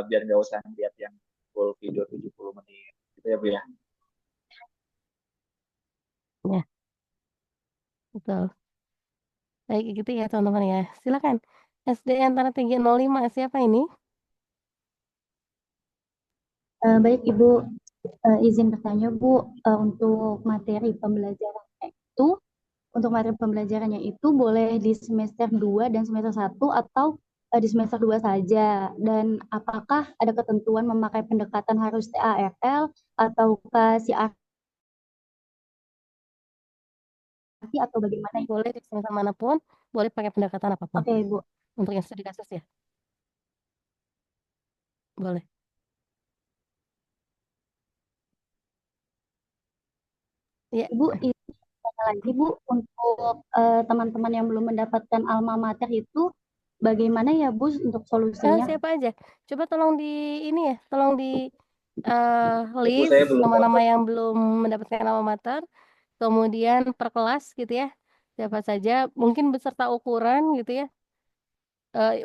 biar nggak usah lihat yang full video 70 menit gitu ya Bu ya. Ya, betul. Baik gitu ya teman-teman ya. Silakan. SDN Tanah Tinggi 05 siapa ini? Baik Ibu, izin bertanya Bu, untuk materi pembelajarannya itu, untuk materi pembelajarannya itu boleh di semester 2 dan semester 1 atau di semester 2 saja? Dan apakah ada ketentuan memakai pendekatan harus TARL ataukah CRT atau bagaimana? Boleh di semester manapun, boleh pakai pendekatan apapun. Oke Ibu. Untuk yang studi kasus ya, boleh. Ya, Ibu, itu lagi Bu, untuk teman-teman yang belum mendapatkan alma mater itu bagaimana ya Bu untuk solusinya? siapa aja? Coba tolong di ini ya, tolong di Bu, list saya belum nama-nama dapat. yang belum mendapatkan alma mater, kemudian per kelas gitu ya. Siapa saja, mungkin beserta ukuran gitu ya.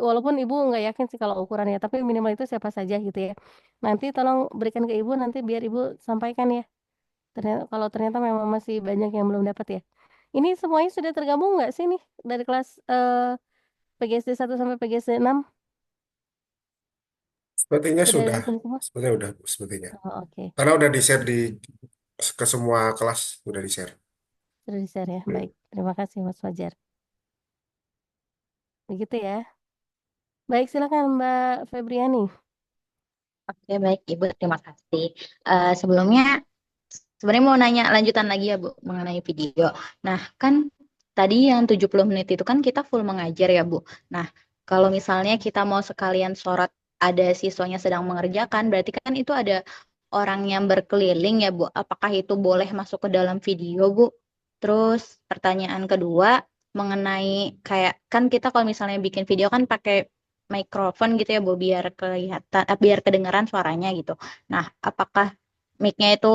Walaupun ibu nggak yakin sih kalau ukurannya, tapi minimal itu siapa saja gitu ya. Nanti tolong berikan ke ibu nanti biar ibu sampaikan ya. Kalau ternyata memang masih banyak yang belum dapat ya. Ini semuanya sudah tergabung nggak sih nih dari kelas PGSD 1 sampai PGSD 6? Sepertinya Sudah ada sudah. di sini semua? Sepertinya udah, sepertinya. Oh, oke. Karena udah di-share ke semua kelas, udah di-share. Sudah di-share ya. Hmm. Baik, terima kasih Mas Fajar. Begitu ya. Baik, silakan Mbak Febriani. Oke, baik Ibu, terima kasih. Sebelumnya, sebenarnya mau nanya lanjutan lagi ya Bu, mengenai video. Nah, kan tadi yang 70 menit itu kan kita full mengajar ya Bu. Nah, kalau misalnya kita mau sekalian sorot ada siswanya sedang mengerjakan, berarti kan itu ada orang yang berkeliling ya Bu. Apakah itu boleh masuk ke dalam video Bu? Terus pertanyaan kedua, mengenai kayak kan kita kalau misalnya bikin video kan pakai mikrofon gitu ya Bu biar kelihatan biar kedengaran suaranya gitu. Nah, apakah mic-nya itu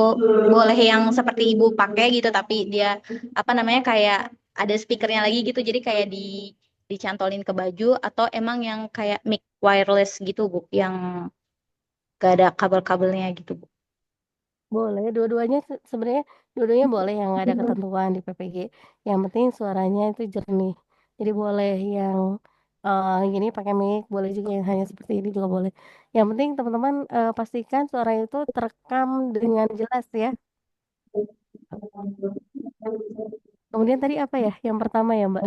boleh yang seperti Ibu pakai gitu tapi dia apa namanya kayak ada speakernya lagi gitu jadi kayak dicantolin ke baju atau emang yang kayak mic wireless gitu Bu yang gak ada kabel-kabelnya gitu Bu. Boleh, dua-duanya sebenarnya dua-duanya boleh yang nggak ada ketentuan di PPG. Yang penting suaranya itu jernih. Jadi boleh yang gini pakai mic, boleh juga yang hanya seperti ini juga boleh. Yang penting teman-teman pastikan suara itu terekam dengan jelas ya. Kemudian tadi apa ya? Yang pertama ya, Mbak?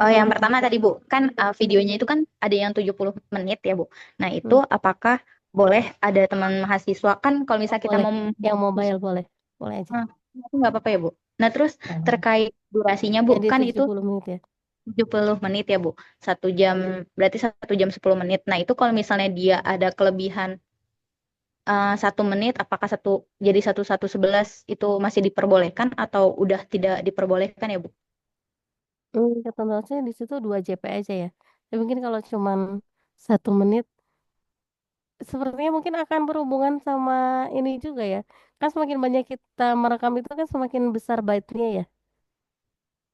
Oh, yang pertama tadi Bu, kan videonya itu kan ada yang 70 menit ya Bu. Nah, itu Hmm, apakah boleh ada teman mahasiswa kan kalau misalnya kita boleh. mau Yang mobile boleh. Boleh aja. Nah, itu nggak apa-apa ya Bu. Nah, terus terkait durasinya Bu, Yang di kan itu 70 menit ya. 70 menit ya Bu. 1 jam, berarti 1 jam 10 menit. Nah, itu kalau misalnya dia ada kelebihan 1 menit, apakah jadi 1 1 11 itu masih diperbolehkan atau udah tidak diperbolehkan ya Bu? Ketentuan saya di situ 2 JP aja ya. Tapi mungkin kalau cuman 1 menit sepertinya mungkin akan berhubungan sama ini juga ya. Kan semakin banyak kita merekam itu kan semakin besar byte-nya ya.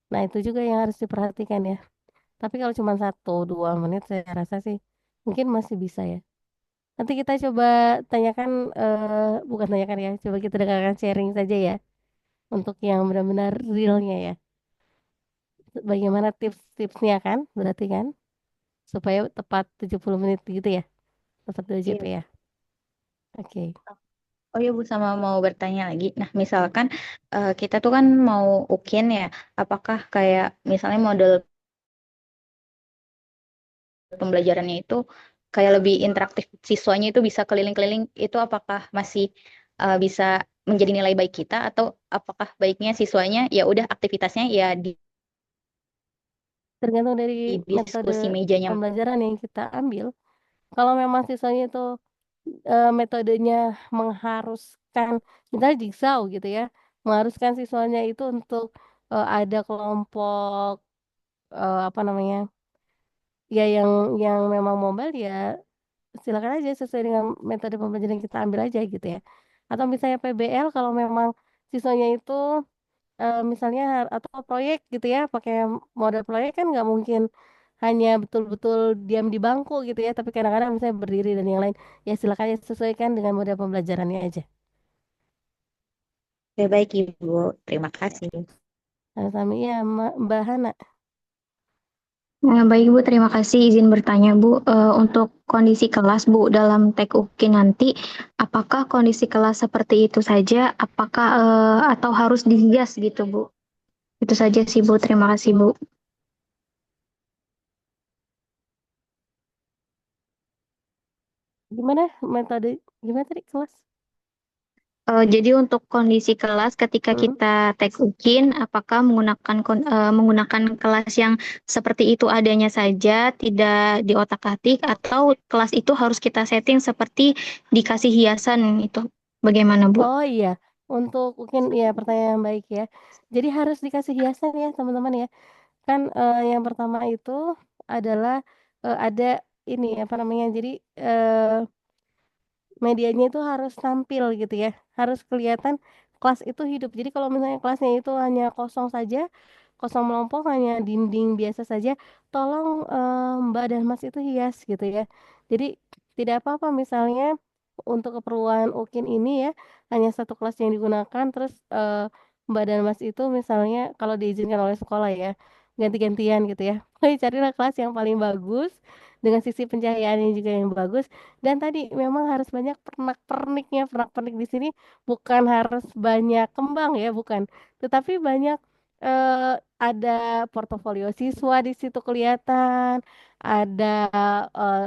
Nah, itu juga yang harus diperhatikan ya. Tapi kalau cuma 1 2 menit saya rasa sih mungkin masih bisa ya. Nanti kita coba tanyakan, bukan tanyakan ya, coba kita dengarkan sharing saja ya. Untuk yang benar-benar realnya ya. Bagaimana tips-tipsnya kan, berarti kan, supaya tepat 70 menit gitu ya. Tepat 2 JP Iya. ya. Oke. Oh ya Bu, sama mau bertanya lagi. Nah, misalkan kita tuh kan mau UKIN ya, apakah kayak misalnya model pembelajarannya itu kayak lebih interaktif, siswanya itu bisa keliling-keliling, itu apakah masih bisa menjadi nilai baik kita atau apakah baiknya siswanya ya udah aktivitasnya ya Tergantung dari di metode diskusi mejanya. pembelajaran yang kita ambil. Kalau memang siswanya itu metodenya mengharuskan, misalnya jigsaw gitu ya, mengharuskan siswanya itu untuk ada kelompok apa namanya, ya yang memang mobile ya silakan aja sesuai dengan metode pembelajaran yang kita ambil aja gitu ya. Atau misalnya PBL kalau memang siswanya itu misalnya atau proyek gitu ya, pakai model proyek kan nggak mungkin hanya betul-betul diam di bangku gitu ya, tapi kadang-kadang misalnya berdiri dan yang lain. Ya silakan ya sesuaikan dengan model pembelajarannya aja. Oke, baik Ibu, terima kasih. Sama-sama ya Mbak Hana. Baik Bu, terima kasih izin bertanya Bu. Untuk kondisi kelas Bu dalam tek UKI nanti, apakah kondisi kelas seperti itu saja? Apakah atau harus dihias gitu Bu? Itu saja sih Bu. Terima kasih Bu. Gimana metode, gimana tadi kelas? Jadi untuk kondisi kelas ketika Hmm? kita tek UKIN, apakah menggunakan kelas yang seperti itu adanya saja, tidak diotak-atik, atau kelas itu harus kita setting seperti dikasih hiasan itu? Bagaimana Bu? Oh iya, untuk mungkin ya pertanyaan yang baik ya. Jadi harus dikasih hiasan ya teman-teman ya. Kan yang pertama itu adalah ada ini apa namanya? Jadi medianya itu harus tampil gitu ya, harus kelihatan kelas itu hidup. Jadi kalau misalnya kelasnya itu hanya kosong saja, kosong melompong, hanya dinding biasa saja, tolong Mbak dan Mas itu hias gitu ya. Jadi tidak apa-apa misalnya untuk keperluan UKIN ini ya, hanya satu kelas yang digunakan, terus Mbak dan Mas itu misalnya kalau diizinkan oleh sekolah ya, ganti-gantian gitu ya. Carilah kelas yang paling bagus dengan sisi pencahayaannya juga yang bagus, dan tadi memang harus banyak pernak-perniknya. Pernak-pernik di sini bukan harus banyak kembang ya, bukan. Tetapi banyak ada portofolio siswa di situ kelihatan, ada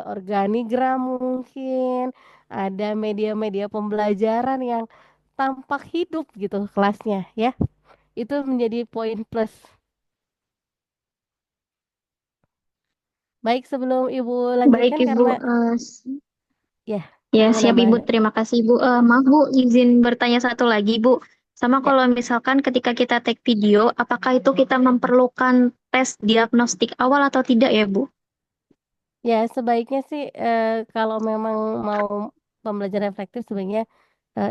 organigram mungkin, ada media-media pembelajaran yang tampak hidup gitu kelasnya ya. Itu menjadi poin plus. Baik, sebelum Ibu Baik lanjutkan Ibu, karena ya, ya Ibu siap nambah. Ibu, terima kasih Ibu. Maaf Bu, izin bertanya satu lagi Bu. Sama Ya. kalau misalkan ketika kita take video, apakah itu kita memerlukan tes diagnostik awal atau tidak ya Bu? Ya, sebaiknya sih kalau memang mau pembelajaran reflektif sebaiknya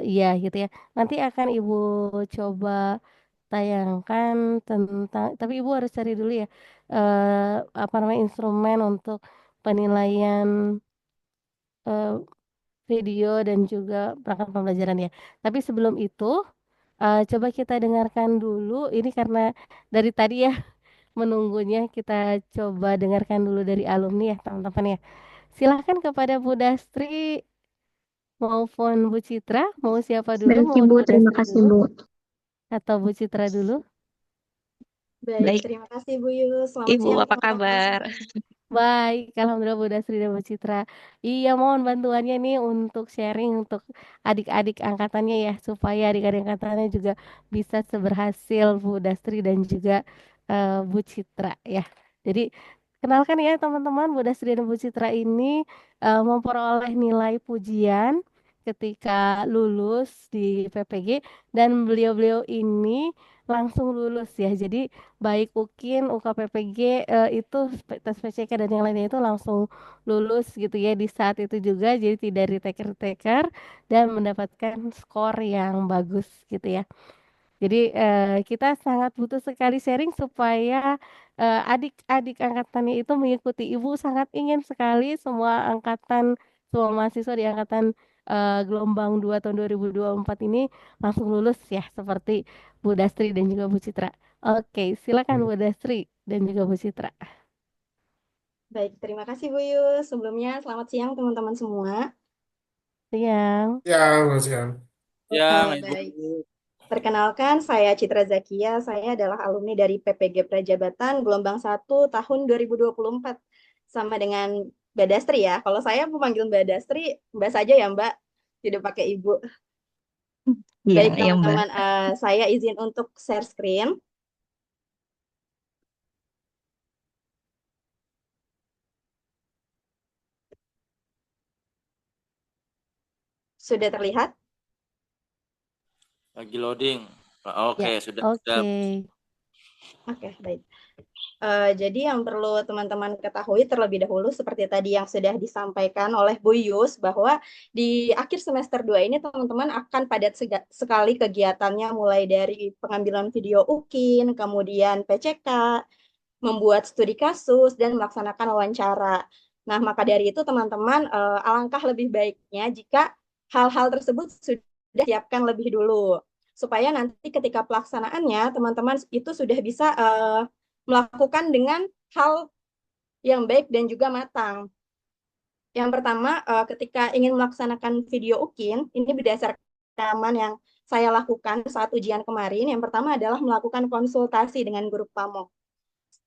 iya gitu ya. Nanti akan Ibu coba tayangkan tentang, tapi Ibu harus cari dulu ya apa namanya instrumen untuk penilaian eh, video dan juga perangkat pembelajaran ya. Tapi sebelum itu coba kita dengarkan dulu ini karena dari tadi ya menunggunya, kita coba dengarkan dulu dari alumni ya teman-teman ya. Silahkan kepada Bu Dastri maupun Bu Citra, mau siapa dulu, Baik mau Ibu, Bu terima Dastri kasih dulu Bu. atau Bu Citra dulu? Baik, Baik, terima kasih Bu Yus. Selamat Ibu siang apa teman-teman. kabar? Baik, alhamdulillah Bu Dasri dan Bu Citra. Iya, mohon bantuannya nih untuk sharing untuk adik-adik angkatannya ya, supaya adik-adik angkatannya juga bisa seberhasil Bu Dastri dan juga Bu Citra ya. Jadi kenalkan ya teman-teman, Bu Dastri dan Bu Citra ini memperoleh nilai pujian ketika lulus di PPG, dan beliau-beliau ini langsung lulus ya. Jadi baik UKIN, UKPPG itu tes PCK dan yang lainnya itu langsung lulus gitu ya di saat itu juga, jadi tidak retake-retake dan mendapatkan skor yang bagus gitu ya. Jadi kita sangat butuh sekali sharing supaya adik-adik angkatannya itu mengikuti. Ibu sangat ingin sekali semua angkatan, semua mahasiswa di angkatan gelombang 2 tahun 2024 ini langsung lulus ya seperti Bu Dastri dan juga Bu Citra. Oke, silakan Bu Dastri dan juga Bu Citra. Baik, terima kasih Bu Yus. Sebelumnya selamat siang teman-teman semua. Siang. Ya, Mas Yan. Yang Baik. Ibu. Perkenalkan, saya Citra Zakia. Saya adalah alumni dari PPG Prajabatan gelombang 1 tahun 2024. Sama dengan Mbak Dastri ya. Kalau saya mau manggil Mbak Dastri, Mbak saja ya Mbak. Tidak pakai Ibu. Iya, Baik iya Mbak. teman-teman, saya izin untuk share screen. Sudah terlihat? Lagi loading. Oke, Ya, sudah. oke. Oke, baik. Jadi yang perlu teman-teman ketahui terlebih dahulu seperti tadi yang sudah disampaikan oleh Bu Yus, bahwa di akhir semester 2 ini teman-teman akan padat sekali kegiatannya, mulai dari pengambilan video UKIN, kemudian PCK, membuat studi kasus, dan melaksanakan wawancara. Nah, maka dari itu teman-teman alangkah lebih baiknya jika hal-hal tersebut sudah disiapkan lebih dulu, supaya nanti ketika pelaksanaannya teman-teman itu sudah bisa melakukan dengan hal yang baik dan juga matang. Yang pertama, ketika ingin melaksanakan video UKIN, ini berdasarkan pengalaman yang saya lakukan saat ujian kemarin. Yang pertama adalah melakukan konsultasi dengan guru pamong.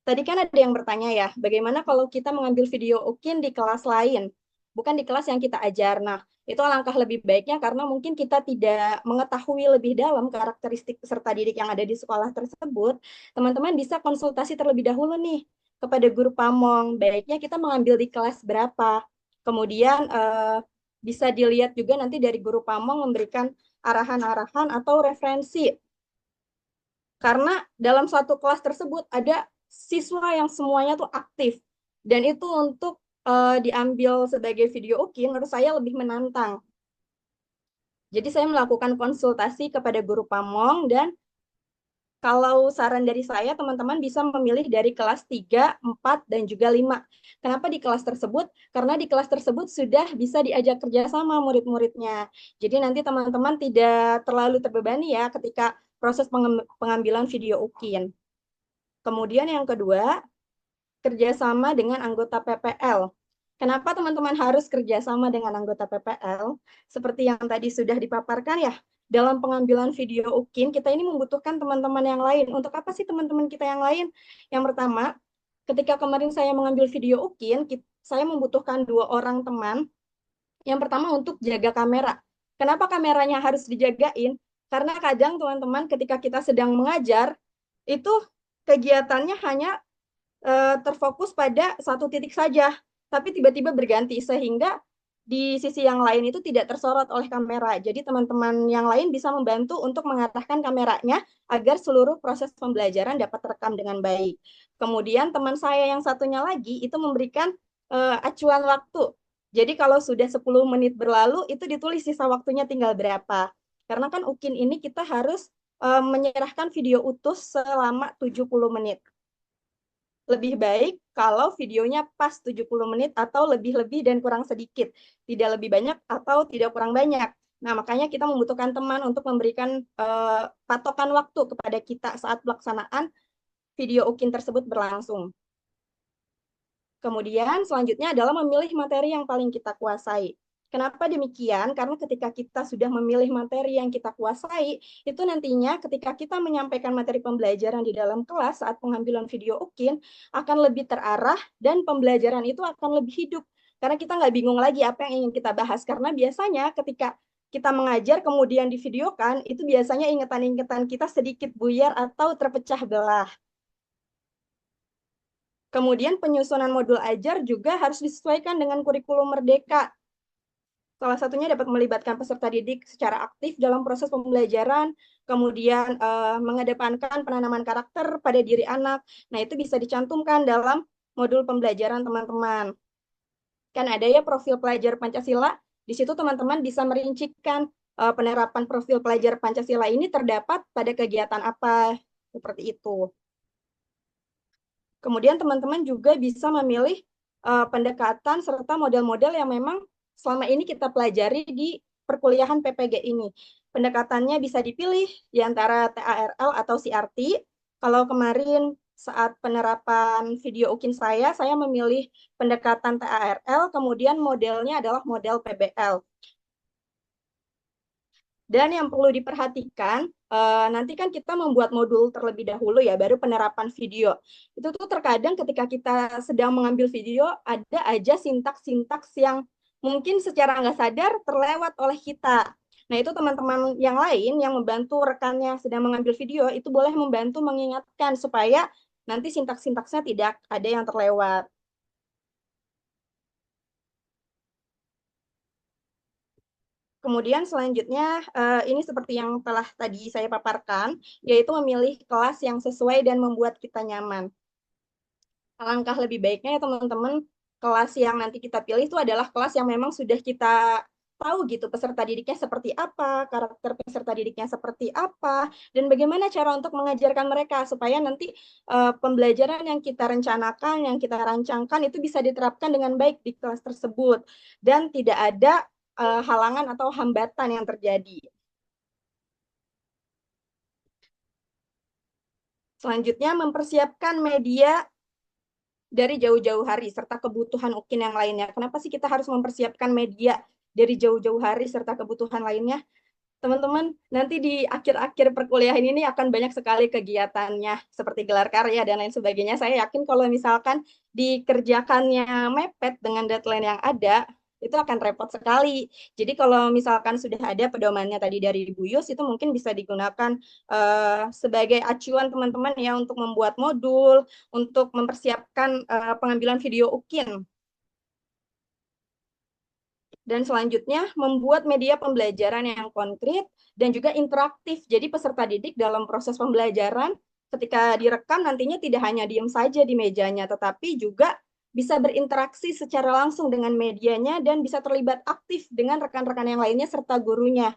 Tadi kan ada yang bertanya ya, bagaimana kalau kita mengambil video UKIN di kelas lain, bukan di kelas yang kita ajar. Nah, itu alangkah lebih baiknya karena mungkin kita tidak mengetahui lebih dalam karakteristik peserta didik yang ada di sekolah tersebut. Teman-teman bisa konsultasi terlebih dahulu nih kepada guru pamong. Baiknya kita mengambil di kelas berapa. Kemudian bisa dilihat juga nanti dari guru pamong memberikan arahan-arahan atau referensi. Karena dalam satu kelas tersebut ada siswa yang semuanya tuh aktif. Dan itu untuk diambil sebagai video UKIN, menurut saya lebih menantang. Jadi saya melakukan konsultasi kepada guru pamong, dan kalau saran dari saya, teman-teman bisa memilih dari kelas 3, 4, dan juga 5. Kenapa di kelas tersebut? Karena di kelas tersebut sudah bisa diajak kerjasama murid-muridnya. Jadi nanti teman-teman tidak terlalu terbebani ya ketika proses pengambilan video UKIN. Kemudian yang kedua, kerjasama dengan anggota PPL. Kenapa teman-teman harus kerjasama dengan anggota PPL? Seperti yang tadi sudah dipaparkan ya, dalam pengambilan video UKIN, kita ini membutuhkan teman-teman yang lain. Untuk apa sih teman-teman kita yang lain? Yang pertama, ketika kemarin saya mengambil video UKIN, saya membutuhkan 2 orang teman. Yang pertama untuk jaga kamera. Kenapa kameranya harus dijagain? Karena kadang teman-teman ketika kita sedang mengajar, itu kegiatannya hanya terfokus pada satu titik saja, tapi tiba-tiba berganti, sehingga di sisi yang lain itu tidak tersorot oleh kamera. Jadi teman-teman yang lain bisa membantu untuk mengarahkan kameranya agar seluruh proses pembelajaran dapat terekam dengan baik. Kemudian teman saya yang satunya lagi itu memberikan acuan waktu. Jadi kalau sudah 10 menit berlalu, itu ditulis sisa waktunya tinggal berapa. Karena kan UKIN ini kita harus menyerahkan video utuh selama 70 menit. Lebih baik kalau videonya pas 70 menit atau lebih-lebih dan kurang sedikit. Tidak lebih banyak atau tidak kurang banyak. Nah, makanya kita membutuhkan teman untuk memberikan patokan waktu kepada kita saat pelaksanaan video UKIN tersebut berlangsung. Kemudian selanjutnya adalah memilih materi yang paling kita kuasai. Kenapa demikian? Karena ketika kita sudah memilih materi yang kita kuasai, itu nantinya ketika kita menyampaikan materi pembelajaran di dalam kelas saat pengambilan video UKIN akan lebih terarah dan pembelajaran itu akan lebih hidup. Karena kita nggak bingung lagi apa yang ingin kita bahas. Karena biasanya ketika kita mengajar kemudian divideokan, itu biasanya ingatan-ingatan kita sedikit buyar atau terpecah belah. Kemudian penyusunan modul ajar juga harus disesuaikan dengan kurikulum Merdeka. Salah satunya dapat melibatkan peserta didik secara aktif dalam proses pembelajaran, kemudian mengedepankan penanaman karakter pada diri anak. Nah, itu bisa dicantumkan dalam modul pembelajaran teman-teman. Kan ada ya profil pelajar Pancasila, di situ teman-teman bisa merincikan penerapan profil pelajar Pancasila ini terdapat pada kegiatan apa, seperti itu. Kemudian teman-teman juga bisa memilih pendekatan serta model-model yang memang selama ini kita pelajari di perkuliahan PPG ini. Pendekatannya bisa dipilih di antara TARL atau CRT. Kalau kemarin saat penerapan video UKIN saya memilih pendekatan TARL, kemudian modelnya adalah model PBL. Dan yang perlu diperhatikan, nanti kan kita membuat modul terlebih dahulu ya, baru penerapan video. Itu tuh terkadang ketika kita sedang mengambil video, ada aja sintaks-sintaks yang mungkin secara nggak sadar terlewat oleh kita. Nah, itu teman-teman yang lain yang membantu rekannya sedang mengambil video, itu boleh membantu mengingatkan supaya nanti sintaks-sintaksnya tidak ada yang terlewat. Kemudian selanjutnya, ini seperti yang telah tadi saya paparkan, yaitu memilih kelas yang sesuai dan membuat kita nyaman. Alangkah lebih baiknya ya teman-teman, kelas yang nanti kita pilih itu adalah kelas yang memang sudah kita tahu gitu peserta didiknya seperti apa, karakter peserta didiknya seperti apa, dan bagaimana cara untuk mengajarkan mereka supaya nanti pembelajaran yang kita rencanakan, yang kita rancangkan itu bisa diterapkan dengan baik di kelas tersebut dan tidak ada halangan atau hambatan yang terjadi. Selanjutnya, mempersiapkan media dari jauh-jauh hari serta kebutuhan UKIN yang lainnya. Kenapa sih kita harus mempersiapkan media dari jauh-jauh hari serta kebutuhan lainnya? Teman-teman, nanti di akhir-akhir perkuliahan ini akan banyak sekali kegiatannya, seperti gelar karya dan lain sebagainya. Saya yakin kalau misalkan dikerjakannya mepet dengan deadline yang ada, itu akan repot sekali. Jadi kalau misalkan sudah ada pedomannya tadi dari Bu Yus, itu mungkin bisa digunakan sebagai acuan teman-teman ya untuk membuat modul, untuk mempersiapkan pengambilan video UKIN. Dan selanjutnya, membuat media pembelajaran yang konkret dan juga interaktif. Jadi peserta didik dalam proses pembelajaran, ketika direkam nantinya tidak hanya diam saja di mejanya, tetapi juga bisa berinteraksi secara langsung dengan medianya dan bisa terlibat aktif dengan rekan-rekan yang lainnya serta gurunya.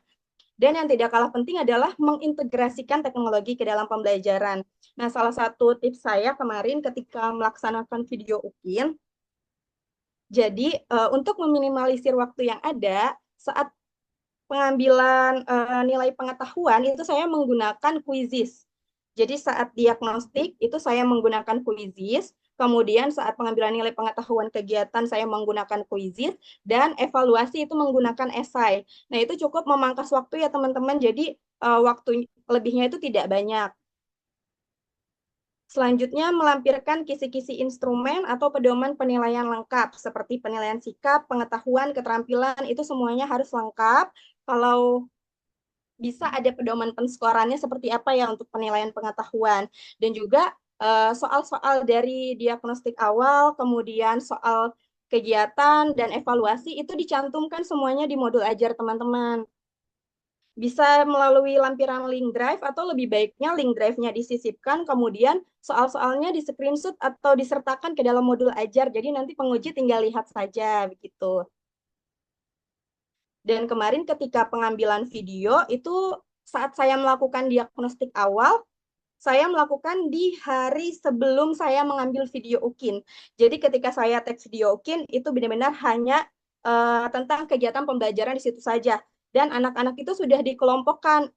Dan yang tidak kalah penting adalah mengintegrasikan teknologi ke dalam pembelajaran. Nah, salah satu tips saya kemarin ketika melaksanakan video UKIN, jadi untuk meminimalisir waktu yang ada saat pengambilan nilai pengetahuan itu saya menggunakan quizzes. Jadi saat diagnostik itu saya menggunakan quizzes. Kemudian saat pengambilan nilai pengetahuan kegiatan saya menggunakan quizzes, dan evaluasi itu menggunakan esai. Nah, itu cukup memangkas waktu ya teman-teman, jadi waktu lebihnya itu tidak banyak. Selanjutnya, melampirkan kisi-kisi instrumen atau pedoman penilaian lengkap, seperti penilaian sikap, pengetahuan, keterampilan, itu semuanya harus lengkap. Kalau bisa ada pedoman penskorannya seperti apa ya untuk penilaian pengetahuan. Dan juga soal-soal dari diagnostik awal, kemudian soal kegiatan dan evaluasi, itu dicantumkan semuanya di modul ajar teman-teman. Bisa melalui lampiran link drive atau lebih baiknya link drive-nya disisipkan, kemudian soal-soalnya di screenshot atau disertakan ke dalam modul ajar, jadi nanti penguji tinggal lihat saja begitu. Dan kemarin ketika pengambilan video itu saat saya melakukan diagnostik awal, saya melakukan di hari sebelum saya mengambil video UKIN. Jadi ketika saya tag video UKIN itu benar-benar hanya tentang kegiatan pembelajaran di situ saja. Dan anak-anak itu sudah dikelompokkan.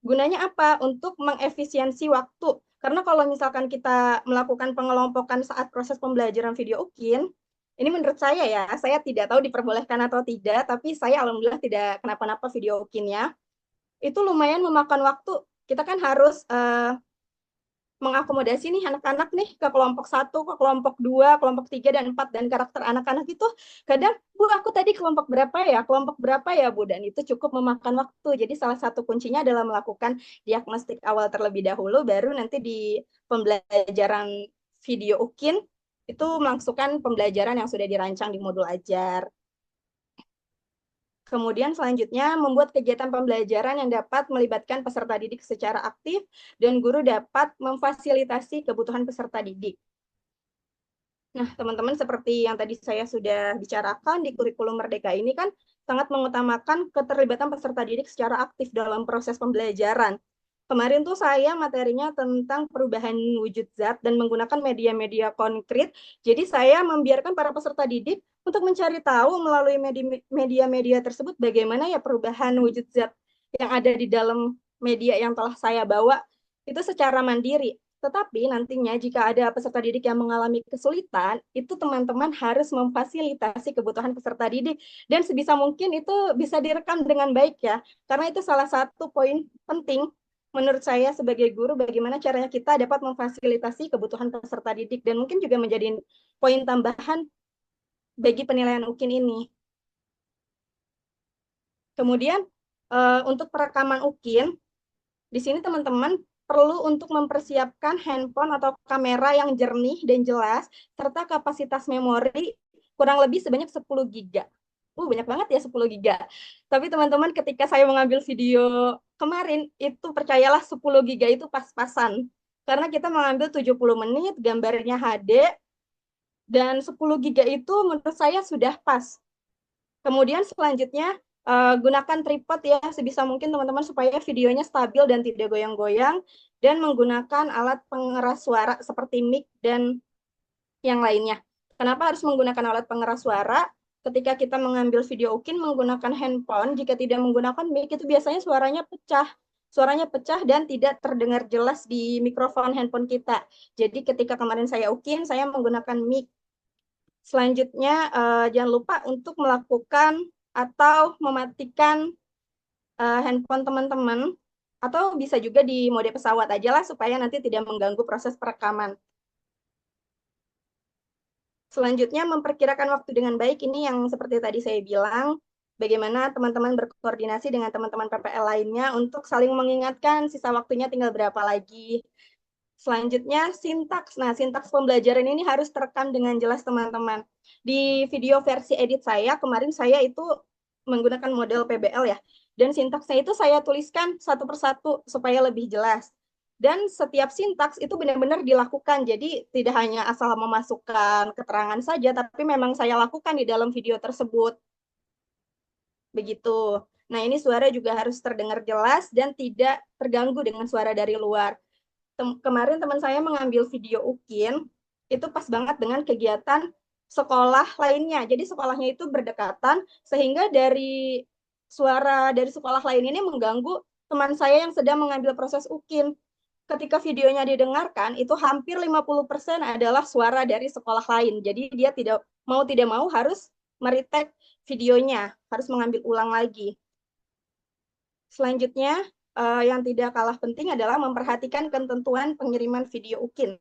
Gunanya apa? Untuk mengefisiensi waktu. Karena kalau misalkan kita melakukan pengelompokan saat proses pembelajaran video UKIN, ini menurut saya tidak tahu diperbolehkan atau tidak, tapi saya alhamdulillah tidak kenapa-napa video UKIN-nya. Itu lumayan memakan waktu. Kita kan harus mengakomodasi nih anak-anak nih ke kelompok 1, ke kelompok 2, kelompok 3, dan 4, dan karakter anak-anak itu kadang, Bu, aku tadi kelompok berapa ya, Bu, dan itu cukup memakan waktu. Jadi salah satu kuncinya adalah melakukan diagnostik awal terlebih dahulu, baru nanti di pembelajaran video UKIN itu melangsungkan pembelajaran yang sudah dirancang di modul ajar. Kemudian selanjutnya, membuat kegiatan pembelajaran yang dapat melibatkan peserta didik secara aktif dan guru dapat memfasilitasi kebutuhan peserta didik. Nah, teman-teman, seperti yang tadi saya sudah bicarakan, di kurikulum Merdeka ini kan sangat mengutamakan keterlibatan peserta didik secara aktif dalam proses pembelajaran. Kemarin tuh saya materinya tentang perubahan wujud zat dan menggunakan media-media konkret. Jadi saya membiarkan para peserta didik untuk mencari tahu melalui media-media tersebut bagaimana ya perubahan wujud zat yang ada di dalam media yang telah saya bawa itu secara mandiri. Tetapi nantinya jika ada peserta didik yang mengalami kesulitan, itu teman-teman harus memfasilitasi kebutuhan peserta didik. Dan sebisa mungkin itu bisa direkam dengan baik ya. Karena itu salah satu poin penting menurut saya sebagai guru, bagaimana caranya kita dapat memfasilitasi kebutuhan peserta didik, dan mungkin juga menjadi poin tambahan bagi penilaian UKIN ini. Kemudian untuk perekaman UKIN, di sini teman-teman perlu untuk mempersiapkan handphone atau kamera yang jernih dan jelas, serta kapasitas memori kurang lebih sebanyak 10 GB. Banyak banget ya 10 GB. Tapi teman-teman ketika saya mengambil video kemarin, itu percayalah 10 GB itu pas-pasan. Karena kita mengambil 70 menit, gambarnya HD, dan 10 GB itu menurut saya sudah pas. Kemudian selanjutnya, gunakan tripod ya sebisa mungkin teman-teman supaya videonya stabil dan tidak goyang-goyang, dan menggunakan alat pengeras suara seperti mic dan yang lainnya. Kenapa harus menggunakan alat pengeras suara? Ketika kita mengambil video UKIN menggunakan handphone, jika tidak menggunakan mic, itu biasanya suaranya pecah. Suaranya pecah dan tidak terdengar jelas di mikrofon handphone kita. Jadi ketika kemarin saya UKIN, saya menggunakan mic. Selanjutnya, jangan lupa untuk melakukan atau mematikan handphone teman-teman, atau bisa juga di mode pesawat aja lah, supaya nanti tidak mengganggu proses perekaman. Selanjutnya, memperkirakan waktu dengan baik. Ini yang seperti tadi saya bilang, bagaimana teman-teman berkoordinasi dengan teman-teman PPL lainnya untuk saling mengingatkan sisa waktunya tinggal berapa lagi. Selanjutnya, sintaks. Nah, sintaks pembelajaran ini harus terekam dengan jelas, teman-teman. Di video versi edit saya, kemarin saya itu menggunakan model PBL ya. Dan sintaksnya itu saya tuliskan satu persatu supaya lebih jelas. Dan setiap sintaks itu benar-benar dilakukan. Jadi tidak hanya asal memasukkan keterangan saja, tapi memang saya lakukan di dalam video tersebut. Begitu. Nah, ini suara juga harus terdengar jelas dan tidak terganggu dengan suara dari luar. Kemarin teman saya mengambil video UKIN, itu pas banget dengan kegiatan sekolah lainnya. Jadi sekolahnya itu berdekatan, sehingga dari suara dari sekolah lain ini mengganggu teman saya yang sedang mengambil proses UKIN. ketika videonya didengarkan, itu hampir 50% adalah suara dari sekolah lain. Jadi dia tidak mau harus meretake videonya, harus mengambil ulang lagi. Selanjutnya, yang tidak kalah penting adalah memperhatikan ketentuan pengiriman video UKIN.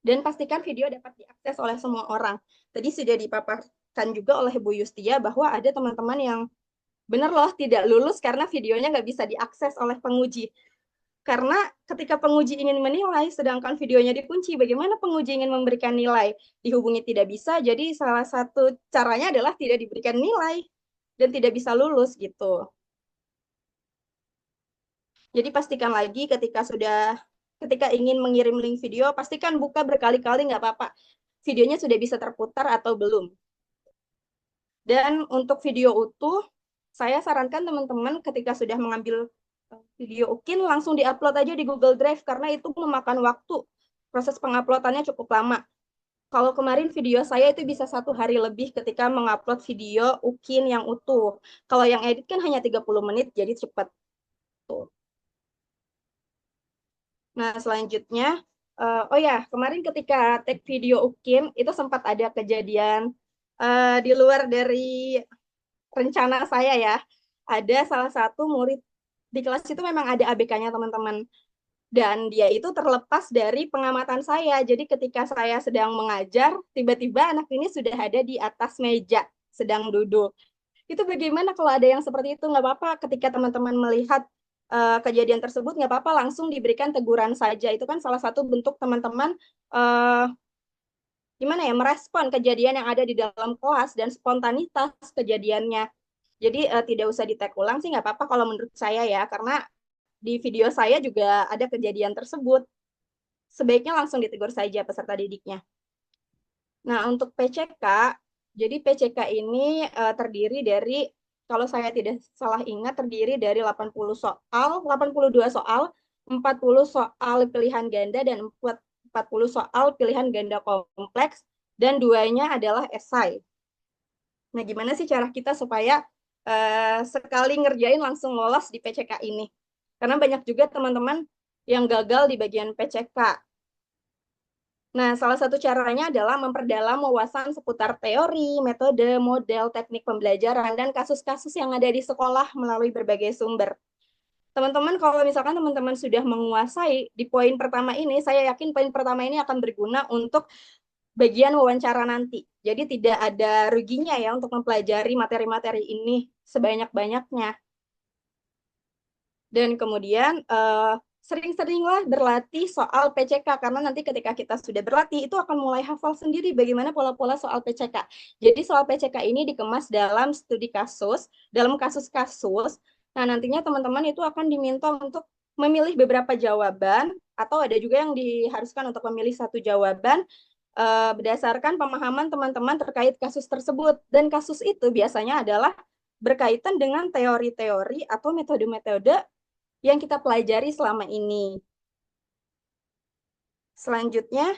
Dan pastikan video dapat diakses oleh semua orang. Tadi sudah dipaparkan juga oleh Bu Yustia bahwa ada teman-teman yang benar loh tidak lulus karena videonya nggak bisa diakses oleh penguji. Karena ketika penguji ingin menilai sedangkan videonya dikunci, bagaimana penguji ingin memberikan nilai? Dihubungi tidak bisa, jadi salah satu caranya adalah tidak diberikan nilai dan tidak bisa lulus gitu. Jadi pastikan lagi ketika ingin mengirim link video, pastikan buka berkali-kali nggak apa-apa. Videonya sudah bisa terputar atau belum. Dan untuk video utuh, saya sarankan teman-teman ketika sudah mengambil video UKIN langsung diupload aja di Google Drive karena itu memakan waktu. Proses penguploadannya cukup lama. Kalau kemarin video saya itu bisa 1 hari lebih ketika mengupload video UKIN yang utuh. Kalau yang edit kan hanya 30 menit, jadi cepat. Tuh. Nah, selanjutnya, oh ya, kemarin ketika take video UKIN, itu sempat ada kejadian di luar dari rencana saya ya. Ada salah satu murid di kelas itu memang ada ABK-nya teman-teman. Dan dia itu terlepas dari pengamatan saya. Jadi ketika saya sedang mengajar, tiba-tiba anak ini sudah ada di atas meja, sedang duduk. Itu bagaimana kalau ada yang seperti itu? Nggak apa-apa ketika teman-teman melihat kejadian tersebut, nggak apa-apa langsung diberikan teguran saja. Itu kan salah satu bentuk teman-teman gimana ya, merespon kejadian yang ada di dalam kelas dan spontanitas kejadiannya. Jadi tidak usah di-tag ulang sih nggak apa-apa kalau menurut saya ya, karena di video saya juga ada kejadian tersebut. Sebaiknya langsung ditegur saja peserta didiknya. Nah, untuk PCK, jadi PCK ini terdiri dari, kalau saya tidak salah ingat, terdiri dari 80 soal, 82 soal, 40 soal pilihan ganda, dan 40 soal pilihan ganda kompleks, dan 2-nya adalah esai. Nah, gimana sih cara kita supaya sekali ngerjain langsung lolos di PCK ini? Karena banyak juga teman-teman yang gagal di bagian PCK. Nah, salah satu caranya adalah memperdalam wawasan seputar teori, metode, model, teknik pembelajaran, dan kasus-kasus yang ada di sekolah melalui berbagai sumber. Teman-teman, kalau misalkan teman-teman sudah menguasai di poin pertama ini, saya yakin poin pertama ini akan berguna untuk bagian wawancara nanti. Jadi tidak ada ruginya ya untuk mempelajari materi-materi ini sebanyak-banyaknya. Dan kemudian sering-seringlah berlatih soal PCK, karena nanti ketika kita sudah berlatih, itu akan mulai hafal sendiri bagaimana pola-pola soal PCK. Jadi soal PCK ini dikemas dalam studi kasus, dalam kasus-kasus. Nah, nantinya teman-teman itu akan diminta untuk memilih beberapa jawaban, atau ada juga yang diharuskan untuk memilih 1 jawaban berdasarkan pemahaman teman-teman terkait kasus tersebut. Dan kasus itu biasanya adalah berkaitan dengan teori-teori atau metode-metode yang kita pelajari selama ini. Selanjutnya,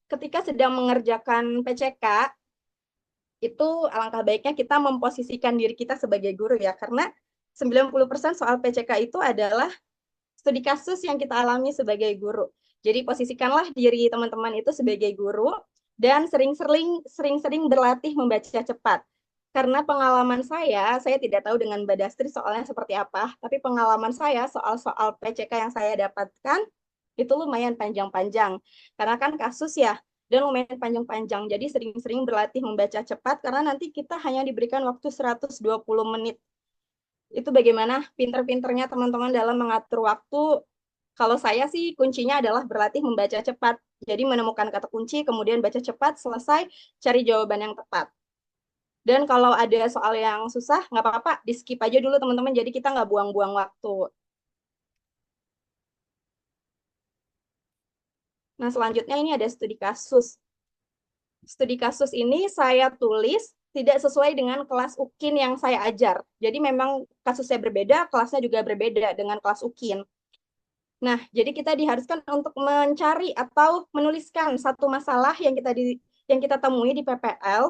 ketika sedang mengerjakan PCK, itu alangkah baiknya kita memposisikan diri kita sebagai guru ya, karena 90% soal PCK itu adalah studi kasus yang kita alami sebagai guru. Jadi posisikanlah diri teman-teman itu sebagai guru dan sering-sering berlatih membaca cepat. Karena pengalaman saya tidak tahu dengan Mbak Dastri soalnya seperti apa, tapi pengalaman saya soal-soal PCK yang saya dapatkan itu lumayan panjang-panjang. Karena kan kasus ya, dan lumayan panjang-panjang. Jadi sering-sering berlatih membaca cepat karena nanti kita hanya diberikan waktu 120 menit. Itu bagaimana pinter-pinternya teman-teman dalam mengatur waktu. Kalau saya sih kuncinya adalah berlatih membaca cepat. Jadi menemukan kata kunci, kemudian baca cepat, selesai, cari jawaban yang tepat. Dan kalau ada soal yang susah, nggak apa-apa, di-skip aja dulu teman-teman, jadi kita nggak buang-buang waktu. Nah, selanjutnya ini ada studi kasus. Studi kasus ini saya tulis tidak sesuai dengan kelas UKIN yang saya ajar. Jadi memang kasusnya berbeda, kelasnya juga berbeda dengan kelas UKIN. Nah, jadi kita diharuskan untuk mencari atau menuliskan satu masalah yang kita temui di PPL,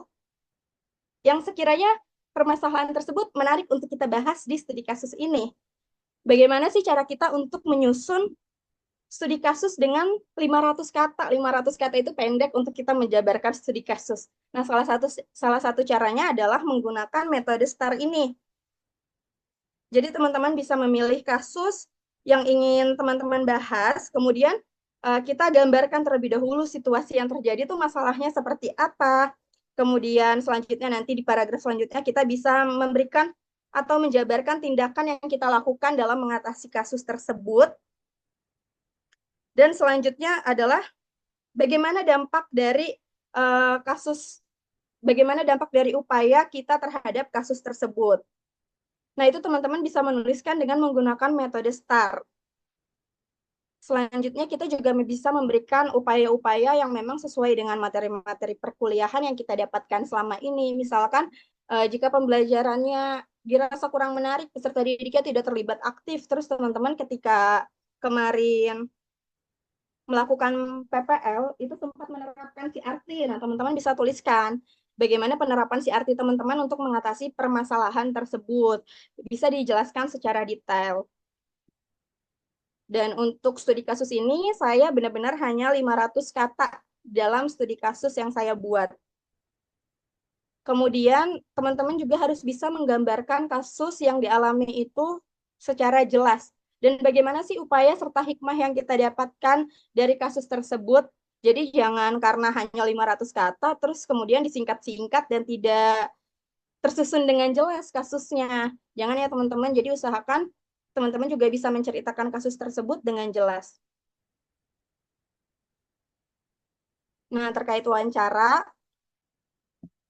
yang sekiranya permasalahan tersebut menarik untuk kita bahas di studi kasus ini. Bagaimana sih cara kita untuk menyusun studi kasus dengan 500 kata. 500 kata itu pendek untuk kita menjabarkan studi kasus. Nah, salah satu caranya adalah menggunakan metode STAR ini. Jadi teman-teman bisa memilih kasus yang ingin teman-teman bahas, kemudian kita gambarkan terlebih dahulu situasi yang terjadi itu masalahnya seperti apa. Kemudian selanjutnya nanti di paragraf selanjutnya kita bisa memberikan atau menjabarkan tindakan yang kita lakukan dalam mengatasi kasus tersebut. Dan selanjutnya adalah bagaimana dampak dari bagaimana dampak dari upaya kita terhadap kasus tersebut. Nah, itu teman-teman bisa menuliskan dengan menggunakan metode STAR. Selanjutnya, kita juga bisa memberikan upaya-upaya yang memang sesuai dengan materi-materi perkuliahan yang kita dapatkan selama ini. Misalkan, jika pembelajarannya dirasa kurang menarik, peserta didiknya tidak terlibat aktif, terus teman-teman ketika kemarin melakukan PPL, itu sempat menerapkan CRT. Nah, teman-teman bisa tuliskan bagaimana penerapan CRT teman-teman untuk mengatasi permasalahan tersebut. Bisa dijelaskan secara detail. Dan untuk studi kasus ini, saya benar-benar hanya 500 kata dalam studi kasus yang saya buat. Kemudian, teman-teman juga harus bisa menggambarkan kasus yang dialami itu secara jelas. Dan bagaimana sih upaya serta hikmah yang kita dapatkan dari kasus tersebut. Jadi jangan karena hanya 500 kata, terus kemudian disingkat-singkat dan tidak tersusun dengan jelas kasusnya. Jangan ya teman-teman, jadi usahakan teman-teman juga bisa menceritakan kasus tersebut dengan jelas. Nah, terkait wawancara,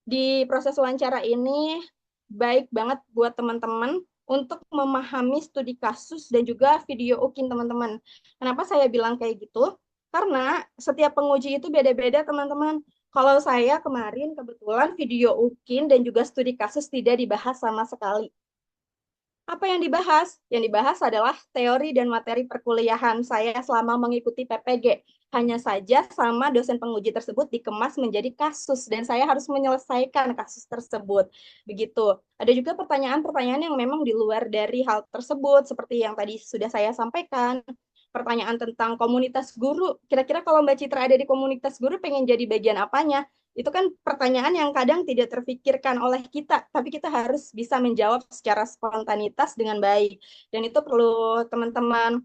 di proses wawancara ini baik banget buat teman-teman untuk memahami studi kasus dan juga video UKIN teman-teman. Kenapa saya bilang kayak gitu? Karena setiap penguji itu beda-beda teman-teman. Kalau saya kemarin kebetulan video UKIN dan juga studi kasus tidak dibahas sama sekali. Apa yang dibahas? Yang dibahas adalah teori dan materi perkuliahan saya selama mengikuti PPG. Hanya saja sama dosen penguji tersebut dikemas menjadi kasus dan saya harus menyelesaikan kasus tersebut. Begitu. Ada juga pertanyaan-pertanyaan yang memang di luar dari hal tersebut seperti yang tadi sudah saya sampaikan. Pertanyaan tentang komunitas guru. Kira-kira kalau Mbak Citra ada di komunitas guru pengen jadi bagian apanya? Itu kan pertanyaan yang kadang tidak terfikirkan oleh kita, tapi kita harus bisa menjawab secara spontanitas dengan baik. Dan itu perlu teman-teman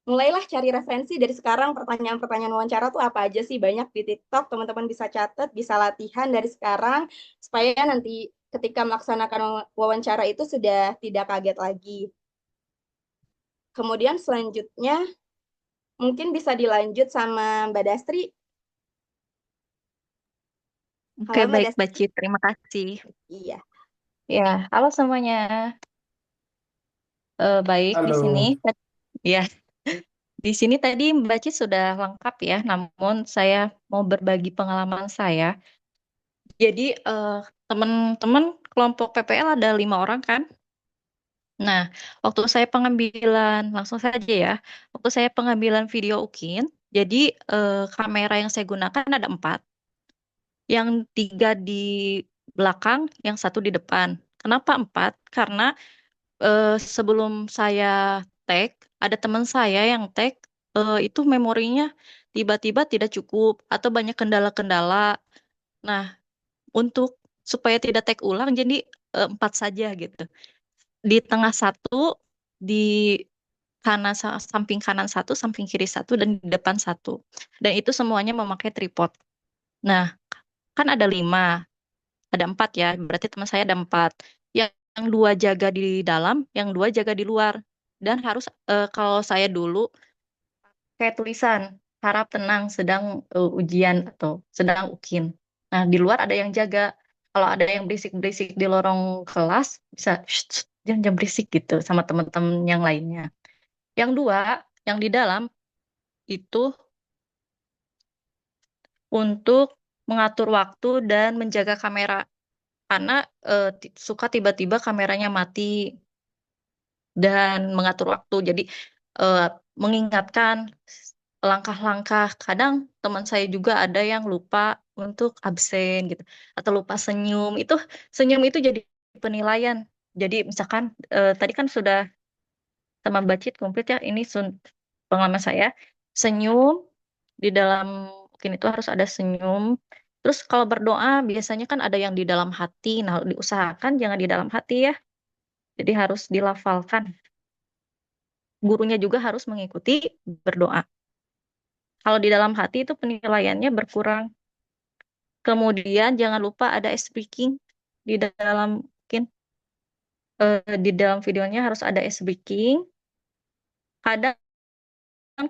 mulailah cari referensi dari sekarang, pertanyaan-pertanyaan wawancara tuh apa aja sih, banyak di TikTok, teman-teman bisa catat, bisa latihan dari sekarang, supaya nanti ketika melaksanakan wawancara itu sudah tidak kaget lagi. Kemudian selanjutnya, mungkin bisa dilanjut sama Mbak Dastri. Oke, Halo Mbak baik, Dastri. Mbak Cit. Terima kasih. Iya. Ya, halo semuanya. Baik, di sini. Halo. Ya, di sini tadi Mbak Cit sudah lengkap ya, namun saya mau berbagi pengalaman saya. Jadi, teman-teman kelompok PPL ada 5 orang kan? Nah, waktu saya pengambilan, langsung saja ya, waktu saya pengambilan video UKIN, jadi kamera yang saya gunakan ada 4. Yang 3 di belakang, yang 1 di depan. Kenapa 4? Karena sebelum saya tag, ada teman saya yang tag, itu memorinya tiba-tiba tidak cukup atau banyak kendala-kendala. Nah, untuk supaya tidak tag ulang, jadi 4 saja gitu. Di tengah 1, di samping kanan 1, samping kiri 1, dan di depan 1. Dan itu semuanya memakai tripod. Nah, kan ada 5, ada 4 ya, berarti teman saya ada 4. Yang 2 jaga di dalam, yang 2 jaga di luar. Dan harus, kalau saya dulu, kayak tulisan, harap tenang, sedang ujian atau sedang UKIN. Nah, di luar ada yang jaga. Kalau ada yang berisik-berisik di lorong kelas, bisa, "Shh, jangan berisik gitu sama teman-teman yang lainnya. Yang 2, yang di dalam, itu untuk mengatur waktu dan menjaga kamera. Karena suka tiba-tiba kameranya mati dan mengatur waktu. Jadi mengingatkan langkah-langkah. Kadang teman saya juga ada yang lupa untuk absen gitu atau lupa senyum. Senyum itu jadi penilaian. Jadi misalkan tadi kan sudah sama Mbak Cit komplit ya, ini pengalaman saya. senyum, di dalam mungkin itu harus ada senyum. Terus kalau berdoa biasanya kan ada yang di dalam hati. Nah, diusahakan jangan di dalam hati ya. Jadi harus dilafalkan. Gurunya juga harus mengikuti berdoa. Kalau di dalam hati itu penilaiannya berkurang. Kemudian jangan lupa ada speaking di dalam mungkin di dalam videonya harus ada breaking. Kadang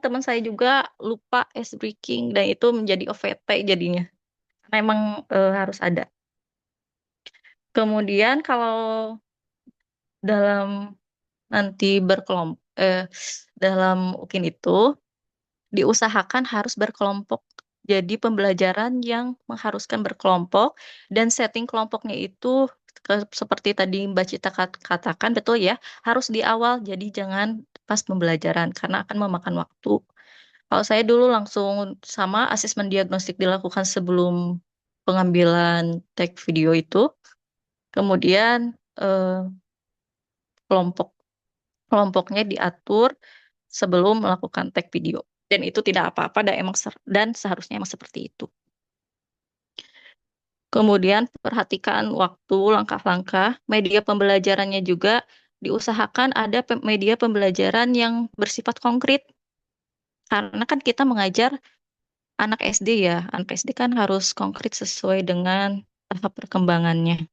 teman saya juga lupa breaking dan itu menjadi OVT jadinya. Memang harus ada. Kemudian kalau dalam nanti dalam mungkin itu diusahakan harus berkelompok. Jadi pembelajaran yang mengharuskan berkelompok dan setting kelompoknya itu seperti tadi Mbak Cita katakan betul ya, harus di awal. Jadi jangan pas pembelajaran karena akan memakan waktu. Kalau saya dulu langsung sama asesmen diagnostik dilakukan sebelum pengambilan tag video itu. Kemudian kelompok kelompoknya diatur sebelum melakukan tag video. Dan itu tidak apa-apa dan seharusnya emang seperti itu. Kemudian perhatikan waktu, langkah-langkah, media pembelajarannya juga diusahakan ada media pembelajaran yang bersifat konkret. Karena kan kita mengajar anak SD ya, anak SD kan harus konkret sesuai dengan tahap perkembangannya.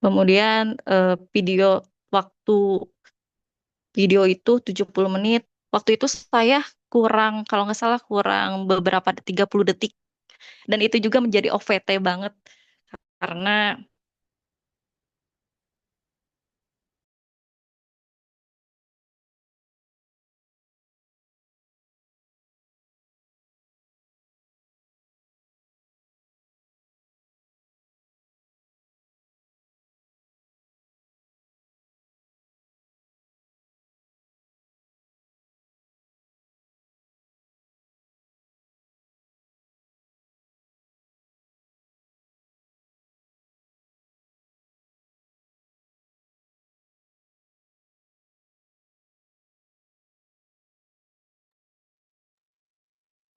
Kemudian waktu video itu 70 menit. Waktu itu saya kalau nggak salah kurang beberapa 30 detik. Dan itu juga menjadi OVT banget. Karena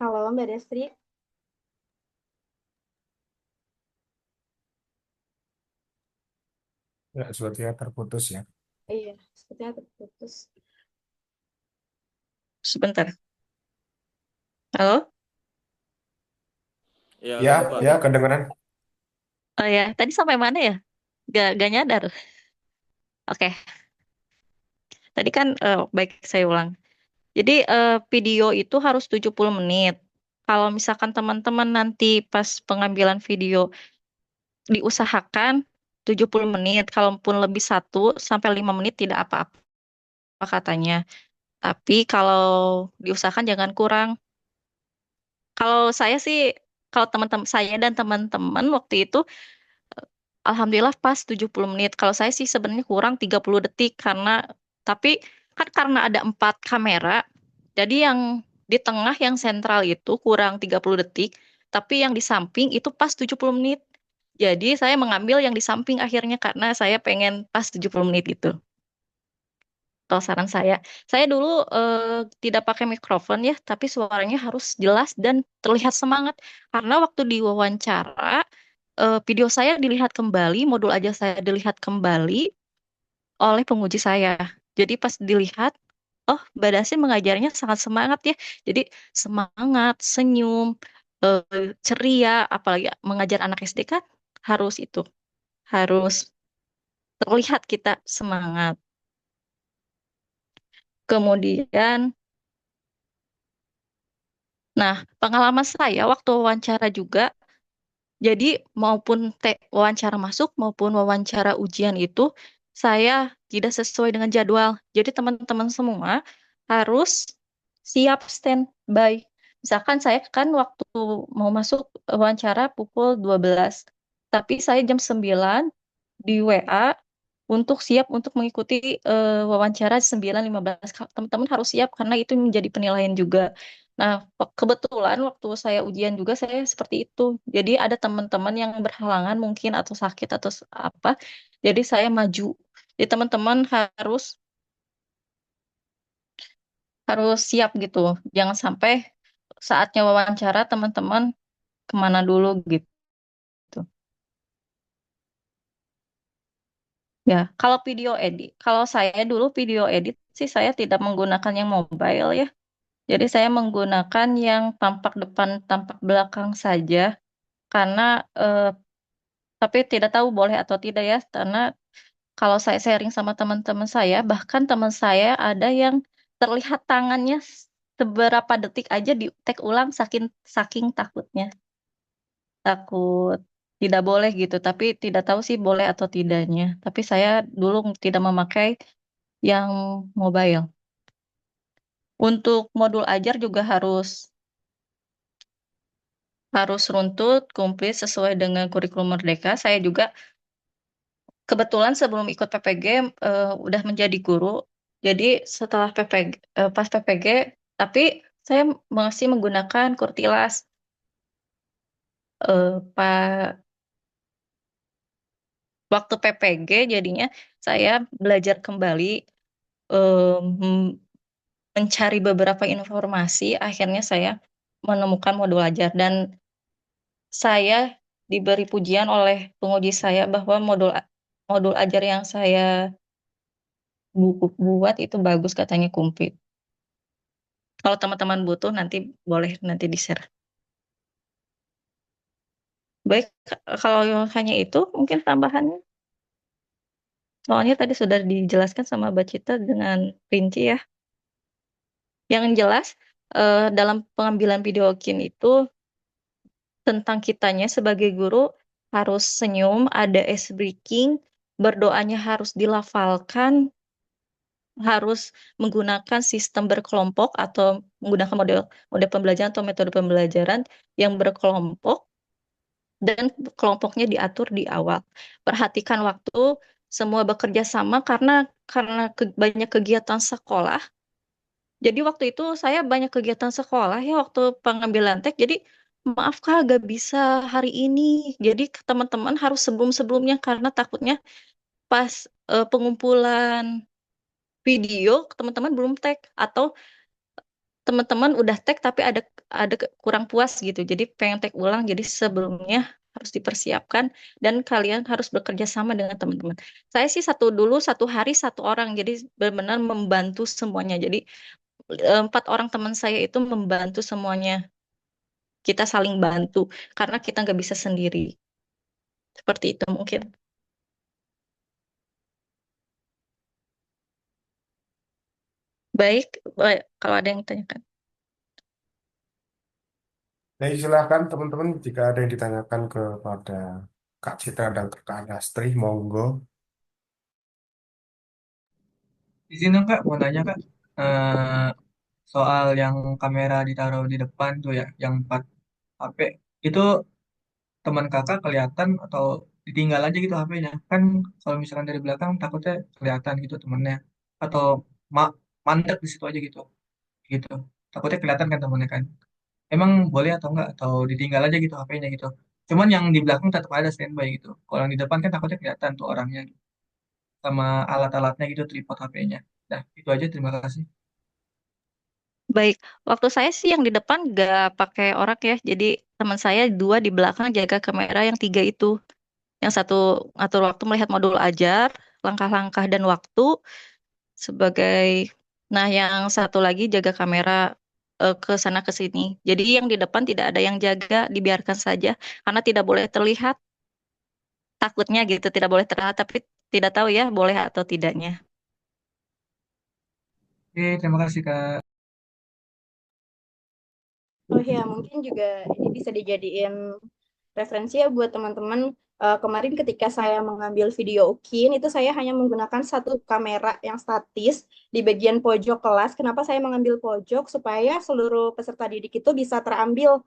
Halo Mbak Destri. Ya, sepertinya terputus ya. Iya, sepertinya terputus. sebentar. Halo? Ya, Ya, halo Pak. ya, kedengeran. Oh ya, tadi sampai mana ya? Gak nyadar. Oke, tadi kan baik saya ulang. Jadi video itu harus 70 menit. Kalau misalkan teman-teman nanti pas pengambilan video diusahakan 70 menit, kalaupun lebih 1 sampai 5 menit tidak apa-apa katanya. Tapi kalau diusahakan jangan kurang. Kalau saya sih, kalau teman-teman saya dan teman-teman waktu itu alhamdulillah pas 70 menit. Kalau saya sih sebenarnya kurang 30 detik tapi kan karena ada 4 kamera, jadi yang di tengah yang sentral itu kurang 30 detik, tapi yang di samping itu pas 70 menit. Jadi saya mengambil yang di samping akhirnya karena saya pengen pas 70 menit itu. Atau saran saya. Saya dulu tidak pakai mikrofon ya, tapi suaranya harus jelas dan terlihat semangat. Karena waktu diwawancara, video saya dilihat kembali, modul aja saya dilihat kembali oleh penguji saya. Jadi pas dilihat, oh Mbak Dasin mengajarnya sangat semangat ya. Jadi semangat, senyum, ceria, apalagi mengajar anak SD kan harus terlihat kita semangat. Kemudian, nah pengalaman saya waktu wawancara juga, jadi maupun wawancara masuk maupun wawancara ujian itu saya tidak sesuai dengan jadwal. Jadi teman-teman semua harus siap standby. Misalkan saya kan waktu mau masuk wawancara pukul 12, tapi saya jam 9 di WA untuk siap untuk mengikuti wawancara 9.15. Teman-teman harus siap karena itu menjadi penilaian juga. Nah, kebetulan waktu saya ujian juga saya seperti itu. Jadi ada teman-teman yang berhalangan mungkin atau sakit atau apa. Jadi saya maju. Jadi teman-teman harus harus siap gitu. Jangan sampai saatnya wawancara teman-teman kemana dulu gitu. Ya, kalau video edit, kalau saya dulu video edit sih saya tidak menggunakan yang mobile ya. Jadi saya menggunakan yang tampak depan, tampak belakang saja. Karena tapi tidak tahu boleh atau tidak ya. Karena kalau saya sharing sama teman-teman saya, bahkan teman saya ada yang terlihat tangannya seberapa detik aja di tag ulang saking saking takutnya. Takut tidak boleh gitu, tapi tidak tahu sih boleh atau tidaknya. Tapi saya dulu tidak memakai yang mobile. Untuk modul ajar juga harus runtut, komplit sesuai dengan kurikulum Merdeka. Saya juga kebetulan sebelum ikut PPG udah menjadi guru. Jadi setelah PPG, pas PPG, tapi saya masih menggunakan Kurtilas. Pak waktu PPG jadinya saya belajar kembali mencari beberapa informasi. Akhirnya saya menemukan modul ajar dan saya diberi pujian oleh penguji saya bahwa modul ajar yang saya buat itu bagus katanya komplit. Kalau teman-teman butuh nanti boleh nanti di-share. Baik, kalau hanya itu mungkin tambahannya. Soalnya tadi sudah dijelaskan sama Mbak Cita dengan rinci ya. Yang jelas dalam pengambilan video kin itu tentang kitanya sebagai guru harus senyum, ada ice breaking, berdoanya harus dilafalkan, harus menggunakan sistem berkelompok atau menggunakan model pembelajaran atau metode pembelajaran yang berkelompok dan kelompoknya diatur di awal. Perhatikan waktu, semua bekerja sama karena banyak kegiatan sekolah. Jadi waktu itu saya banyak kegiatan sekolah ya waktu pengambilan teks. Jadi maaf Kak, gak bisa hari ini. Jadi teman-teman harus sebelum-sebelumnya karena takutnya pas pengumpulan video teman-teman belum tag atau teman-teman udah tag tapi kurang puas gitu. Jadi pengen tag ulang. Jadi sebelumnya harus dipersiapkan dan kalian harus bekerja sama dengan teman-teman. Saya sih satu hari satu orang. Jadi benar-benar membantu semuanya. Jadi 4 orang teman saya itu membantu semuanya. Kita saling bantu karena kita nggak bisa sendiri. Seperti itu mungkin. Baik, kalau ada yang ditanyakan. Nah, silakan teman-teman jika ada yang ditanyakan kepada Kak Citra dan Kak Astri, monggo. Izin dong Kak, mau nanya Kak. Eh, Soal yang kamera ditaruh di depan tuh ya, yang 4 HP. Itu teman kakak kelihatan atau ditinggal aja gitu HP-nya? Kan kalau misalkan dari belakang takutnya kelihatan gitu temennya. Atau ma mandek di situ aja gitu. Gitu. Takutnya kelihatan kan temennya kan. Emang boleh atau enggak? Atau ditinggal aja gitu HP-nya gitu. Cuman yang di belakang tetap ada standby gitu. Kalau yang di depan kan takutnya kelihatan tuh orangnya gitu. Sama alat-alatnya gitu, tripod HP-nya. Nah, itu aja. Terima kasih. Baik, waktu saya sih yang di depan nggak pakai orang ya. Jadi teman saya 2 di belakang jaga kamera yang 3 itu. Yang satu ngatur waktu melihat modul ajar, langkah-langkah dan waktu sebagai. Nah, yang satu lagi jaga kamera ke sana ke sini. Jadi yang di depan tidak ada yang jaga, dibiarkan saja karena tidak boleh terlihat. Takutnya gitu, tidak boleh terlihat, tapi tidak tahu ya boleh atau tidaknya. Oke, terima kasih Kak. Oh ya, mungkin juga ini bisa dijadiin referensi ya buat teman-teman. Kemarin ketika saya mengambil video UKIN, itu saya hanya menggunakan satu kamera yang statis di bagian pojok kelas. Kenapa saya mengambil pojok? Supaya seluruh peserta didik itu bisa terambil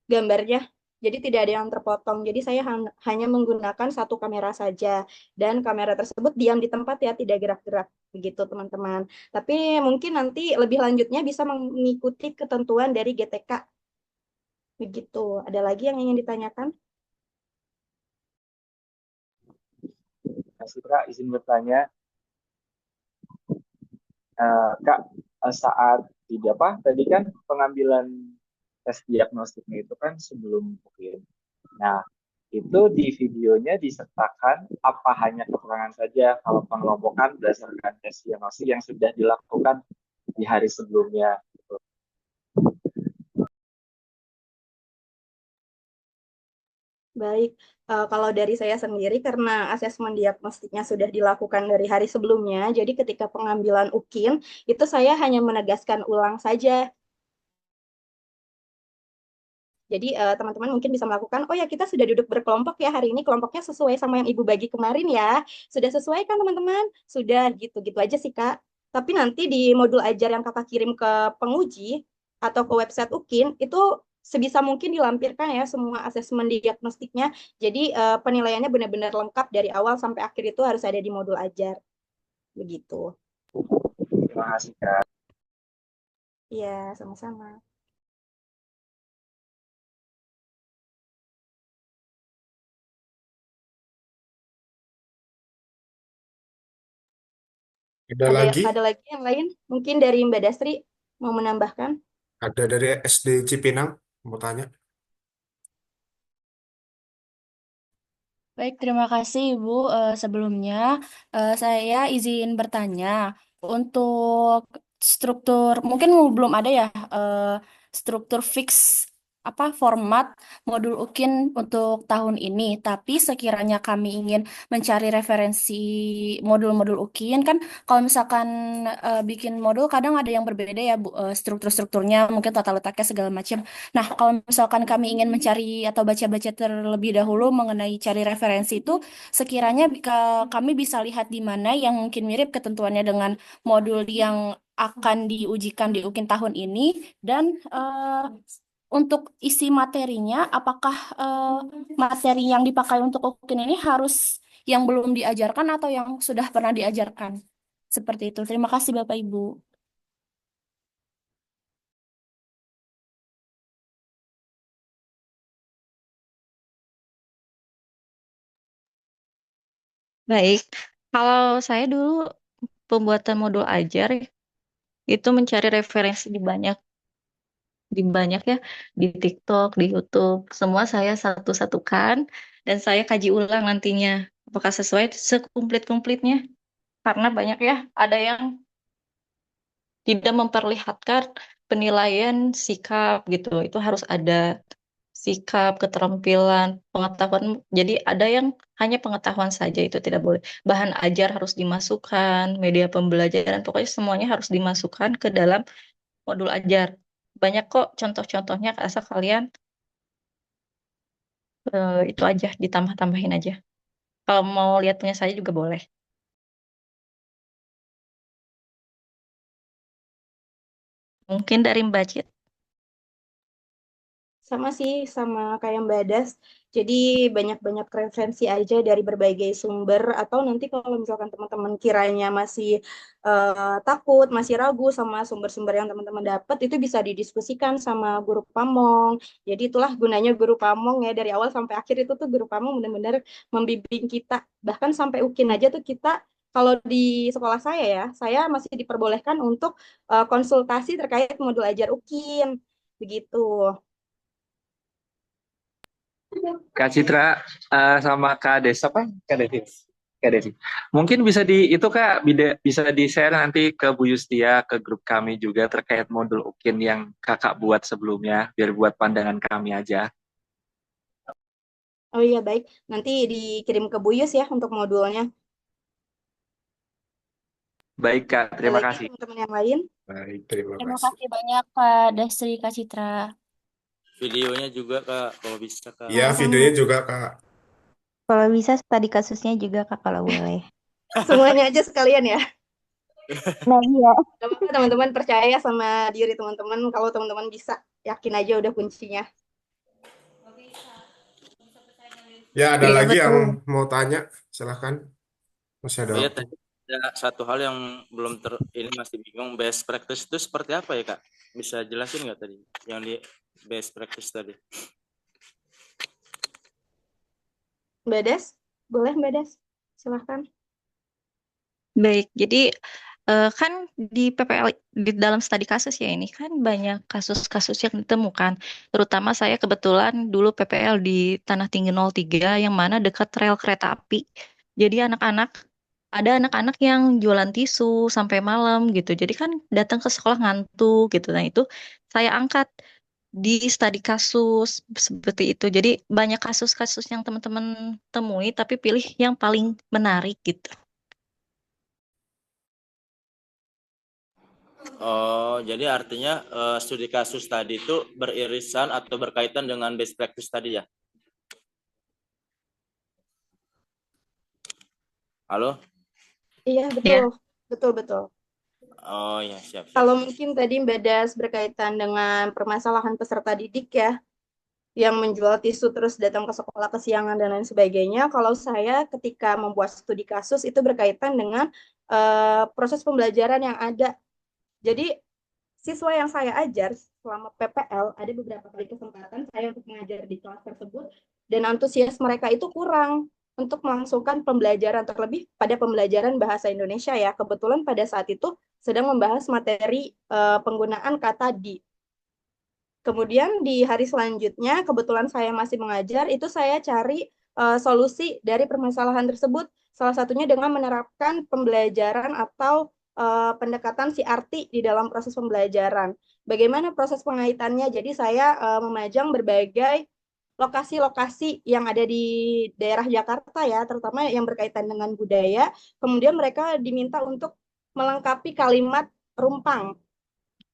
gambarnya. Jadi tidak ada yang terpotong. Jadi saya hanya menggunakan satu kamera saja. Dan kamera tersebut diam di tempat ya, tidak gerak-gerak. Begitu teman-teman. Tapi mungkin nanti lebih lanjutnya bisa mengikuti ketentuan dari GTK. Begitu. Ada lagi yang ingin ditanyakan? Terima kasih Kak, izin bertanya. Kak, saat di apa tadi kan pengambilan tes diagnostiknya itu kan sebelum mungkin. Nah, itu di videonya disertakan apa hanya keterangan saja kalau pengelompokan berdasarkan tes diagnostik yang sudah dilakukan di hari sebelumnya. Gitu. Baik, kalau dari saya sendiri karena asesmen diagnostiknya sudah dilakukan dari hari sebelumnya, jadi ketika pengambilan UKIN itu saya hanya menegaskan ulang saja. Jadi teman-teman mungkin bisa melakukan, oh ya kita sudah duduk berkelompok ya hari ini, kelompoknya sesuai sama yang Ibu bagi kemarin ya. Sudah sesuai kan teman-teman? Sudah gitu-gitu aja sih Kak. Tapi nanti di modul ajar yang Kakak kirim ke penguji atau ke website UKIN, itu sebisa mungkin dilampirkan ya semua asesmen diagnostiknya. Jadi penilaiannya benar-benar lengkap dari awal sampai akhir itu harus ada di modul ajar. Begitu. Terima kasih Kak. Iya, sama-sama. Ada lagi yang lain? Mungkin dari Mbak Dastri mau menambahkan? Ada dari SD Cipinang mau tanya. Baik, terima kasih Ibu. Sebelumnya saya izin bertanya untuk struktur, mungkin belum ada ya struktur fix apa format modul UKIN untuk tahun ini. Tapi sekiranya kami ingin mencari referensi modul-modul UKIN, kan kalau misalkan bikin modul kadang ada yang berbeda ya Bu, struktur-strukturnya, mungkin tata letaknya segala macam. Nah, kalau misalkan kami ingin mencari atau baca-baca terlebih dahulu mengenai cari referensi itu, sekiranya kami bisa lihat di mana yang mungkin mirip ketentuannya dengan modul yang akan diujikan di UKIN tahun ini, dan untuk isi materinya, apakah materi yang dipakai untuk UKIN ini harus yang belum diajarkan atau yang sudah pernah diajarkan? Seperti itu. Terima kasih Bapak Ibu. Baik, kalau saya dulu pembuatan modul ajar itu mencari referensi di banyak ya, di TikTok, di YouTube, semua saya satu-satukan dan saya kaji ulang nantinya apakah sesuai sekumplit-kumplitnya, karena banyak ya, ada yang tidak memperlihatkan penilaian sikap gitu, itu harus ada sikap, keterampilan, pengetahuan. Jadi ada yang hanya pengetahuan saja, itu tidak boleh. Bahan ajar harus dimasukkan, media pembelajaran, pokoknya semuanya harus dimasukkan ke dalam modul ajar. Banyak kok contoh-contohnya, asal kalian itu aja ditambah-tambahin aja. Kalau mau lihat punya saya juga boleh. Mungkin dari Mbak Cit. Sama sih, sama kayak Mbak Das. Jadi banyak-banyak referensi aja dari berbagai sumber. Atau nanti kalau misalkan teman-teman kiranya masih takut, masih ragu sama sumber-sumber yang teman-teman dapat, itu bisa didiskusikan sama guru pamong. Jadi itulah gunanya guru pamong ya. Dari awal sampai akhir itu tuh guru pamong benar-benar membimbing kita. Bahkan sampai UKIN aja tuh kita, kalau di sekolah saya ya, saya masih diperbolehkan untuk konsultasi terkait modul ajar UKIN. Begitu. Kak Citra sama Kak Des apa? Kak Devi. Kak Devi. Mungkin bisa itu Kak bisa di-share nanti ke Bu Yustia ke grup kami juga terkait modul UKIN yang Kakak buat sebelumnya biar buat pandangan kami aja. Oh iya baik, nanti dikirim ke Bu Yus ya untuk modulnya. Baik Kak, Ada terima lagi kasih. teman-teman yang lain? Baik, terima Terima kasih. kasih banyak Kak Dastri, Kak Citra. Videonya juga Kak, kalau bisa Kak. Iya, Sama-sama. videonya juga Kak. Kalau bisa tadi kasusnya juga Kak kalau boleh. Semuanya aja sekalian ya. Nah iya. Gak apa-apa teman-teman, percaya sama diri teman-teman. Kalau teman-teman bisa, yakin aja udah kuncinya. Ya, ada Iya lagi yang betul. mau tanya, silahkan. Masih ada Oh ya, waktu. tadi ada satu hal yang belum ini masih bingung, best practice itu seperti apa ya Kak? Bisa jelasin nggak tadi yang di best practice tadi? Mbak Des, boleh Mbak Des? Silahkan. Baik, jadi Kan di PPL di dalam studi kasus ya ini kan banyak kasus-kasus yang ditemukan. Terutama saya kebetulan dulu PPL di Tanah Tinggi 03 yang mana dekat rel kereta api. Jadi ada anak-anak yang jualan tisu sampai malam gitu. Jadi kan datang ke sekolah ngantuk gitu. Nah itu saya angkat di studi kasus seperti itu. Jadi banyak kasus-kasus yang teman-teman temui tapi pilih yang paling menarik gitu. Oh, jadi artinya studi kasus tadi itu beririsan atau berkaitan dengan best practice tadi ya? Halo? Iya, Iya. betul. Oh ya, siap. Kalau mungkin tadi Mbak Das berkaitan dengan permasalahan peserta didik ya, yang menjual tisu terus datang ke sekolah kesiangan dan lain sebagainya. Kalau saya ketika membuat studi kasus itu berkaitan dengan proses pembelajaran yang ada. Jadi siswa yang saya ajar selama PPL ada beberapa kali kesempatan saya untuk mengajar di kelas tersebut dan antusias mereka itu kurang untuk melangsungkan pembelajaran, terlebih pada pembelajaran bahasa Indonesia ya. Kebetulan pada saat itu sedang membahas materi penggunaan kata di. Kemudian di hari selanjutnya, kebetulan saya masih mengajar, itu saya cari solusi dari permasalahan tersebut. Salah satunya dengan menerapkan pembelajaran atau pendekatan CRT di dalam proses pembelajaran. Bagaimana proses pengaitannya? Jadi saya memajang berbagai lokasi-lokasi yang ada di daerah Jakarta ya, terutama yang berkaitan dengan budaya. Kemudian mereka diminta untuk melengkapi kalimat rumpang.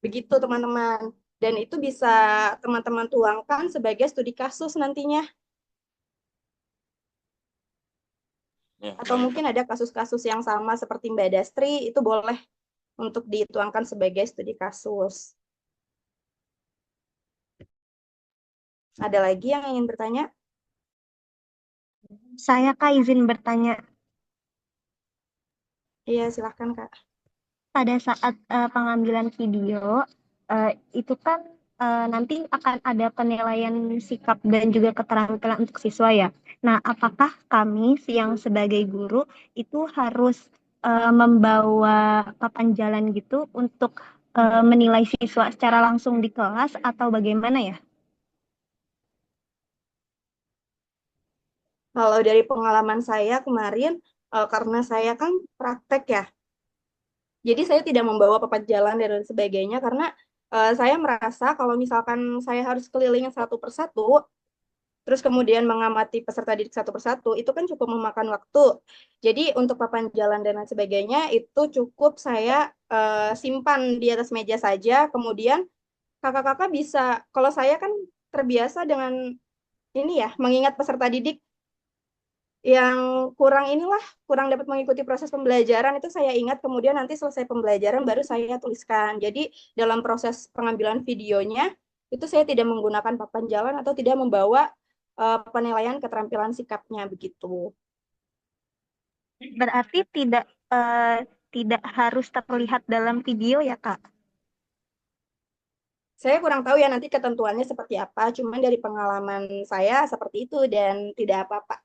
Begitu teman-teman. Dan itu bisa teman-teman tuangkan sebagai studi kasus nantinya. Ya, Atau baik. mungkin ada kasus-kasus yang sama seperti Mbak Dastri, itu boleh untuk dituangkan sebagai studi kasus. Ada lagi yang ingin bertanya? Saya Kak izin bertanya. Iya, silahkan Kak. Pada saat pengambilan video, itu kan nanti akan ada penilaian sikap dan juga keterampilan untuk siswa ya. Nah, apakah kami yang sebagai guru itu harus membawa papan jalan gitu untuk menilai siswa secara langsung di kelas atau bagaimana ya? Kalau dari pengalaman saya kemarin, karena saya kan praktek ya, jadi saya tidak membawa papan jalan dan sebagainya karena saya merasa kalau misalkan saya harus keliling satu persatu, terus kemudian mengamati peserta didik satu persatu, itu kan cukup memakan waktu. Jadi untuk papan jalan dan lain sebagainya itu cukup saya simpan di atas meja saja. Kemudian kakak-kakak bisa, kalau saya kan terbiasa dengan ini ya, mengingat peserta didik yang kurang dapat mengikuti proses pembelajaran itu saya ingat, kemudian nanti selesai pembelajaran baru saya tuliskan. Jadi dalam proses pengambilan videonya itu saya tidak menggunakan papan jalan atau tidak membawa penilaian keterampilan sikapnya begitu. Berarti tidak harus terlihat dalam video ya, Kak? Saya kurang tahu ya nanti ketentuannya seperti apa, cuman dari pengalaman saya seperti itu dan tidak apa-apa.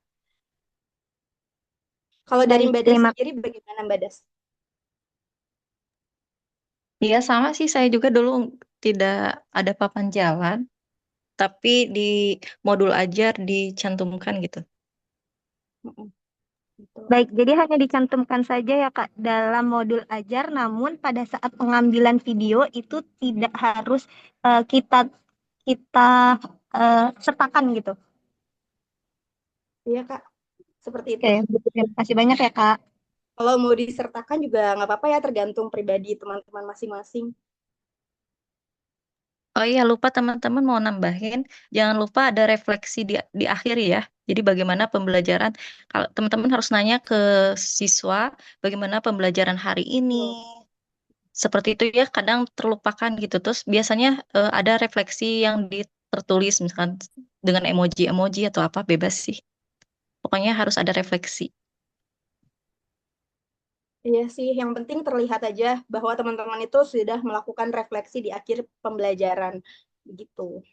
Kalau dari Mbak Das sendiri bagaimana Mbak Das? Iya sama sih, saya juga dulu tidak ada papan jalan, tapi di modul ajar dicantumkan gitu. Baik, jadi hanya dicantumkan saja ya Kak dalam modul ajar, namun pada saat pengambilan video itu tidak harus kita sertakan gitu. Iya Kak, seperti itu. Oke, terima kasih banyak ya Kak. Kalau mau disertakan juga nggak apa-apa ya, tergantung pribadi teman-teman masing-masing. Oh iya, lupa teman-teman mau nambahin, jangan lupa ada refleksi di akhir ya. Jadi bagaimana pembelajaran, kalau teman-teman harus nanya ke siswa, bagaimana pembelajaran hari ini. Seperti itu ya, kadang terlupakan gitu. Terus biasanya ada refleksi yang tertulis, misalkan dengan emoji-emoji atau apa, bebas sih. Pokoknya harus ada refleksi. Iya sih, yang penting terlihat aja bahwa teman-teman itu sudah melakukan refleksi di akhir pembelajaran. Begitu.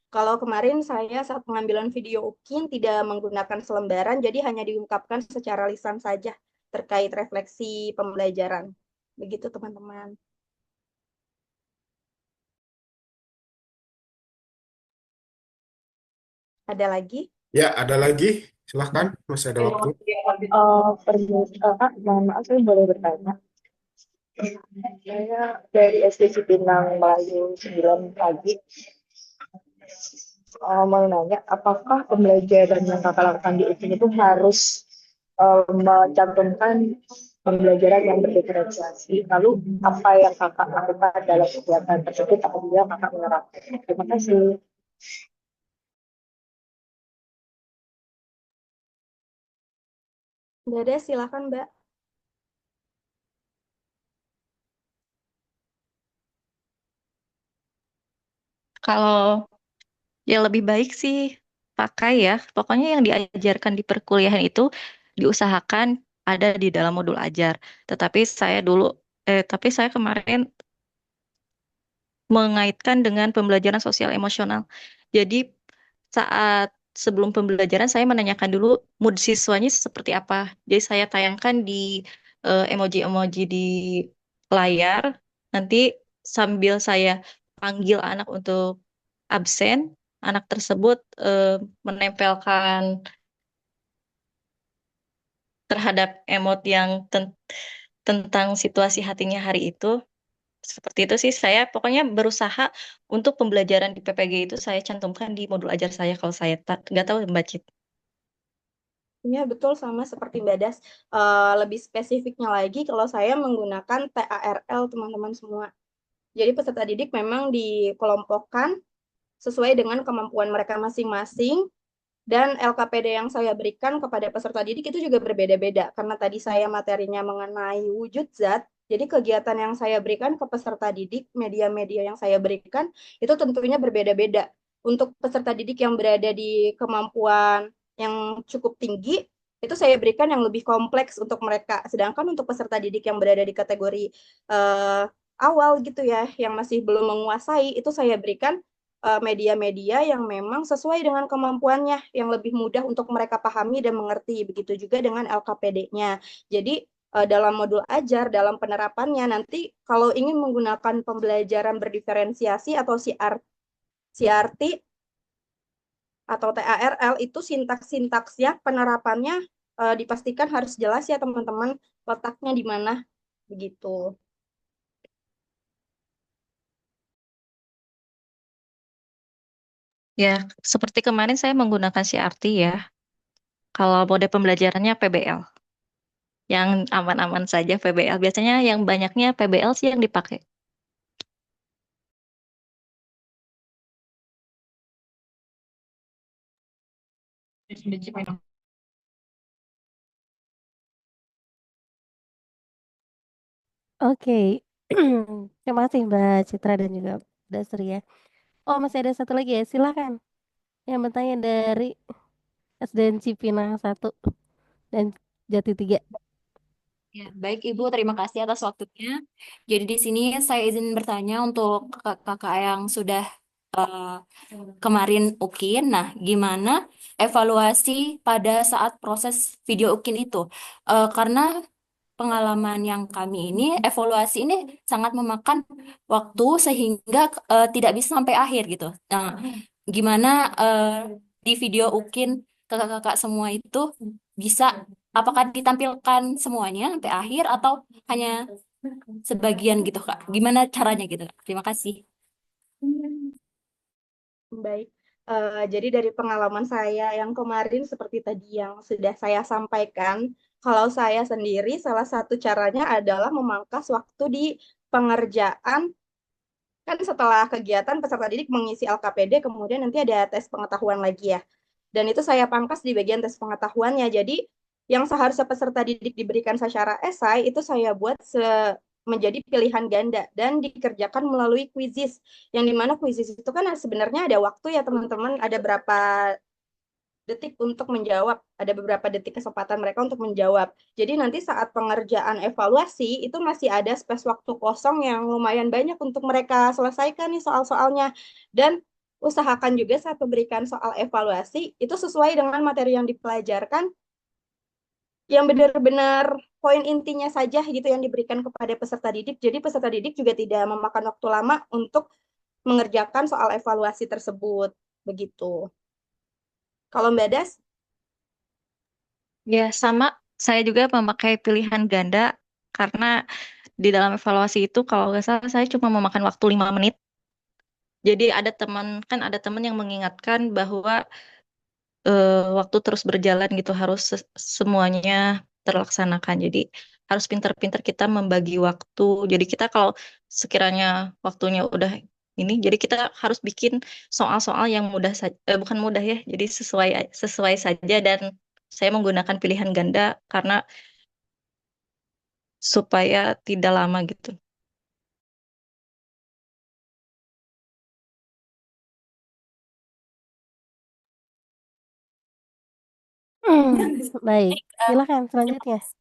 Kalau kemarin saya saat pengambilan video UKIN tidak menggunakan selembaran, jadi hanya diungkapkan secara lisan saja terkait refleksi pembelajaran. Begitu teman-teman. Ada lagi? Ya, ada lagi. Silahkan, masih ada waktu. Kak, mohon maaf, saya boleh bertanya. Saya dari SD Cipinang Melayu 9 pagi. Mau nanya, apakah pembelajaran yang kakak lakukan di UPIN itu harus mencantumkan pembelajaran yang berdiferensiasi? Lalu, apa yang kakak lakukan dalam kegiatan tersebut apabila kakak menerapkan? Terima kasih. Nggak ada, silakan Mbak. Kalau ya lebih baik sih pakai ya. Pokoknya yang diajarkan di perkuliahan itu diusahakan ada di dalam modul ajar. Tapi saya kemarin mengaitkan dengan pembelajaran sosial emosional. Jadi saat sebelum pembelajaran saya menanyakan dulu mood siswanya seperti apa. Jadi saya tayangkan di emoji-emoji di layar. Nanti sambil saya panggil anak untuk absen, anak tersebut menempelkan terhadap emot yang tentang situasi hatinya hari itu. Seperti itu sih, saya pokoknya berusaha untuk pembelajaran di PPG itu saya cantumkan di modul ajar saya kalau saya nggak tahu Mbak Cit. Ya, betul sama seperti Mbak Das. Lebih spesifiknya lagi, kalau saya menggunakan TARL, teman-teman semua. Jadi peserta didik memang dikelompokkan sesuai dengan kemampuan mereka masing-masing, dan LKPD yang saya berikan kepada peserta didik itu juga berbeda-beda. Karena tadi saya materinya mengenai wujud zat, jadi kegiatan yang saya berikan ke peserta didik, media-media yang saya berikan, itu tentunya berbeda-beda. Untuk peserta didik yang berada di kemampuan yang cukup tinggi, itu saya berikan yang lebih kompleks untuk mereka. Sedangkan untuk peserta didik yang berada di kategori awal gitu ya, yang masih belum menguasai, itu saya berikan media-media yang memang sesuai dengan kemampuannya, yang lebih mudah untuk mereka pahami dan mengerti. Begitu juga dengan LKPD-nya. Jadi dalam modul ajar, dalam penerapannya, nanti kalau ingin menggunakan pembelajaran berdiferensiasi atau CRT atau TARL, itu sintaks-sintaksnya, penerapannya dipastikan harus jelas ya teman-teman, letaknya di mana, begitu. Ya, seperti kemarin saya menggunakan CRT ya. Kalau mode pembelajarannya PBL. Yang aman-aman saja PBL. Biasanya yang banyaknya PBL sih yang dipakai. Oke, terima kasih Mbak Citra dan juga Dasri ya. Oh, masih ada satu lagi ya, silakan. Yang bertanya dari SDN Cipinang 1 dan Jati 3. Ya, baik Ibu, terima kasih atas waktunya. Jadi di sini saya izin bertanya untuk kakak yang sudah eh, kemarin UKIN. Nah, gimana evaluasi pada saat proses video UKIN itu? Karena pengalaman yang kami ini, evaluasi ini sangat memakan waktu sehingga tidak bisa sampai akhir gitu. Nah, gimana di video UKIN kakak-kakak semua itu bisa, apakah ditampilkan semuanya sampai akhir atau hanya sebagian gitu Kak? Gimana caranya gitu Kak? Terima kasih. Baik, jadi dari pengalaman saya yang kemarin seperti tadi yang sudah saya sampaikan, kalau saya sendiri salah satu caranya adalah memangkas waktu di pengerjaan. Kan setelah kegiatan peserta didik mengisi LKPD, kemudian nanti ada tes pengetahuan lagi ya. Dan itu saya pangkas di bagian tes pengetahuannya. Jadi yang seharusnya peserta didik diberikan secara esai, itu saya buat menjadi pilihan ganda dan dikerjakan melalui quizzes. Yang dimana quizzes itu kan sebenarnya ada waktu ya teman-teman, ada berapa detik untuk menjawab, ada beberapa detik kesempatan mereka untuk menjawab. Jadi nanti saat pengerjaan evaluasi itu masih ada space waktu kosong yang lumayan banyak untuk mereka selesaikan nih soal-soalnya. Dan usahakan juga saat memberikan soal evaluasi itu sesuai dengan materi yang dipelajarkan, yang benar-benar poin intinya saja gitu yang diberikan kepada peserta didik. Jadi peserta didik juga tidak memakan waktu lama untuk mengerjakan soal evaluasi tersebut. Begitu. Kalau Mbak Das? Ya, sama. Saya juga memakai pilihan ganda karena di dalam evaluasi itu kalau nggak salah saya cuma memakan waktu 5 menit. Jadi ada teman yang mengingatkan bahwa waktu terus berjalan gitu harus semuanya terlaksanakan. Jadi harus pintar-pintar kita membagi waktu. Jadi kita kalau sekiranya waktunya udah ini, jadi kita harus bikin soal-soal yang mudah saja, bukan mudah ya. Jadi sesuai sesuai saja dan saya menggunakan pilihan ganda karena supaya tidak lama gitu. Baik, Baik, silakan terima selanjutnya. kasih.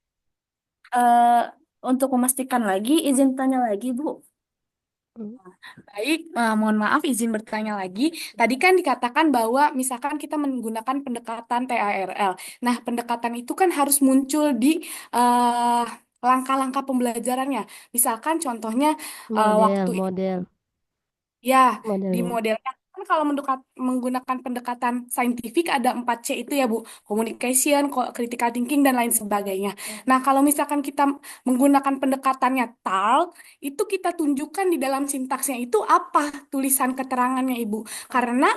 Eh, untuk memastikan lagi, izin tanya lagi, Bu. Hmm. Baik, mohon maaf izin bertanya lagi. Tadi kan dikatakan bahwa misalkan kita menggunakan pendekatan TARL. Nah, pendekatan itu kan harus muncul di eh, langkah-langkah pembelajarannya. Misalkan contohnya waktu Model ya di modelnya. modelnya kan kalau menggunakan pendekatan saintifik ada 4C itu ya Bu, communication, critical thinking dan lain sebagainya. Nah, kalau misalkan kita menggunakan pendekatannya TAL, itu kita tunjukkan di dalam sintaksnya itu apa tulisan keterangannya Ibu. Karena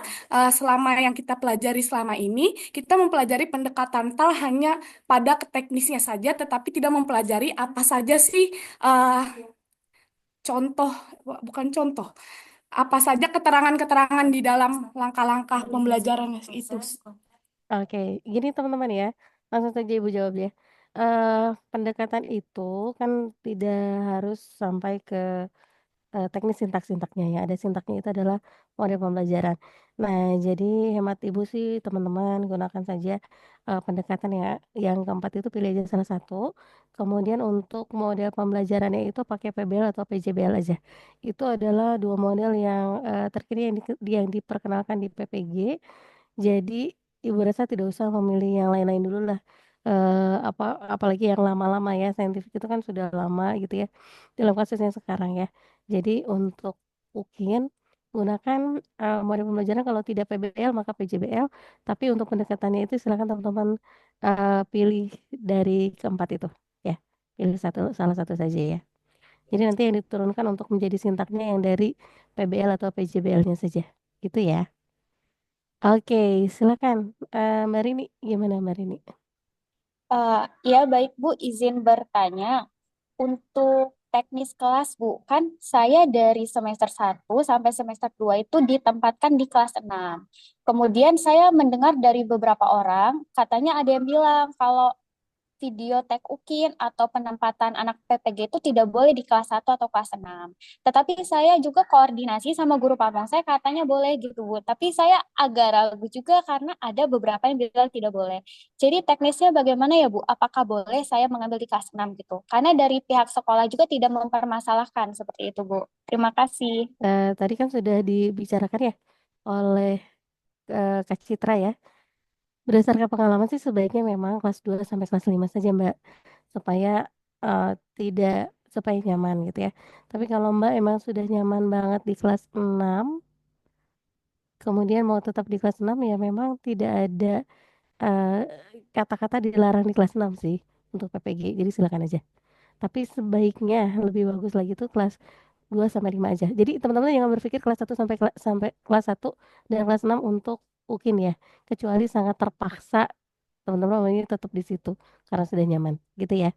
selama yang kita pelajari selama ini, kita mempelajari pendekatan TAL hanya pada teknisnya saja, tetapi tidak mempelajari apa saja sih eh, contoh, bukan contoh, apa saja keterangan-keterangan di dalam langkah-langkah pembelajaran itu. Oke, gini teman-teman ya, langsung saja Ibu jawab ya. Pendekatan itu kan tidak harus sampai ke teknis sintak-sintaknya ya. Ada sintaknya itu adalah model pembelajaran. Nah, jadi hemat Ibu sih teman-teman gunakan saja pendekatan ya. Yang keempat itu pilih aja salah satu. Kemudian untuk model pembelajarannya itu pakai PBL atau PJBL aja. Itu adalah dua model yang terkini yang diperkenalkan di PPG. Jadi Ibu rasa tidak usah memilih yang lain-lain dulu lah. Apalagi yang lama-lama ya, saintifik itu kan sudah lama gitu ya. Dalam kasusnya sekarang ya. Jadi untuk UKIN gunakan model pembelajaran kalau tidak PBL maka PJBL. Tapi untuk pendekatannya itu silakan teman-teman pilih dari keempat itu ya. Pilih salah satu saja ya. Jadi nanti yang diturunkan untuk menjadi sintaknya yang dari PBL atau PJBL-nya saja. Gitu ya. Oke, silakan. Mbak Rini, gimana Mbak Rini? Ya baik Bu, izin bertanya. Untuk teknis kelas Bu, kan saya dari semester 1 sampai semester 2 itu ditempatkan di kelas 6. Kemudian saya mendengar dari beberapa orang, katanya ada yang bilang kalau video tek ukin atau penempatan anak PPG itu tidak boleh di kelas 1 atau kelas 6. Tetapi saya juga koordinasi sama guru pamong saya katanya boleh gitu Bu. Tapi saya agak ragu juga karena ada beberapa yang bilang tidak boleh. Jadi teknisnya bagaimana ya Bu? Apakah boleh saya mengambil di kelas 6 gitu? Karena dari pihak sekolah juga tidak mempermasalahkan seperti itu Bu. Terima kasih. Tadi kan sudah dibicarakan ya oleh Kak Citra ya. Berdasarkan pengalaman sih sebaiknya memang kelas 2 sampai kelas 5 saja Mbak. Supaya eh, tidak supaya nyaman gitu ya. Tapi kalau Mbak emang sudah nyaman banget di kelas 6, kemudian mau tetap di kelas 6 ya memang tidak ada eh, kata-kata dilarang di kelas 6 sih untuk PPG. Jadi silakan aja. Tapi sebaiknya lebih bagus lagi tuh kelas 2 sampai 5 aja. Jadi teman-teman jangan berpikir kelas 1 sampai kelas 1 dan kelas 6 untuk UKIN ya. Kecuali sangat terpaksa teman-teman ini tetap di situ karena sudah nyaman. Gitu ya.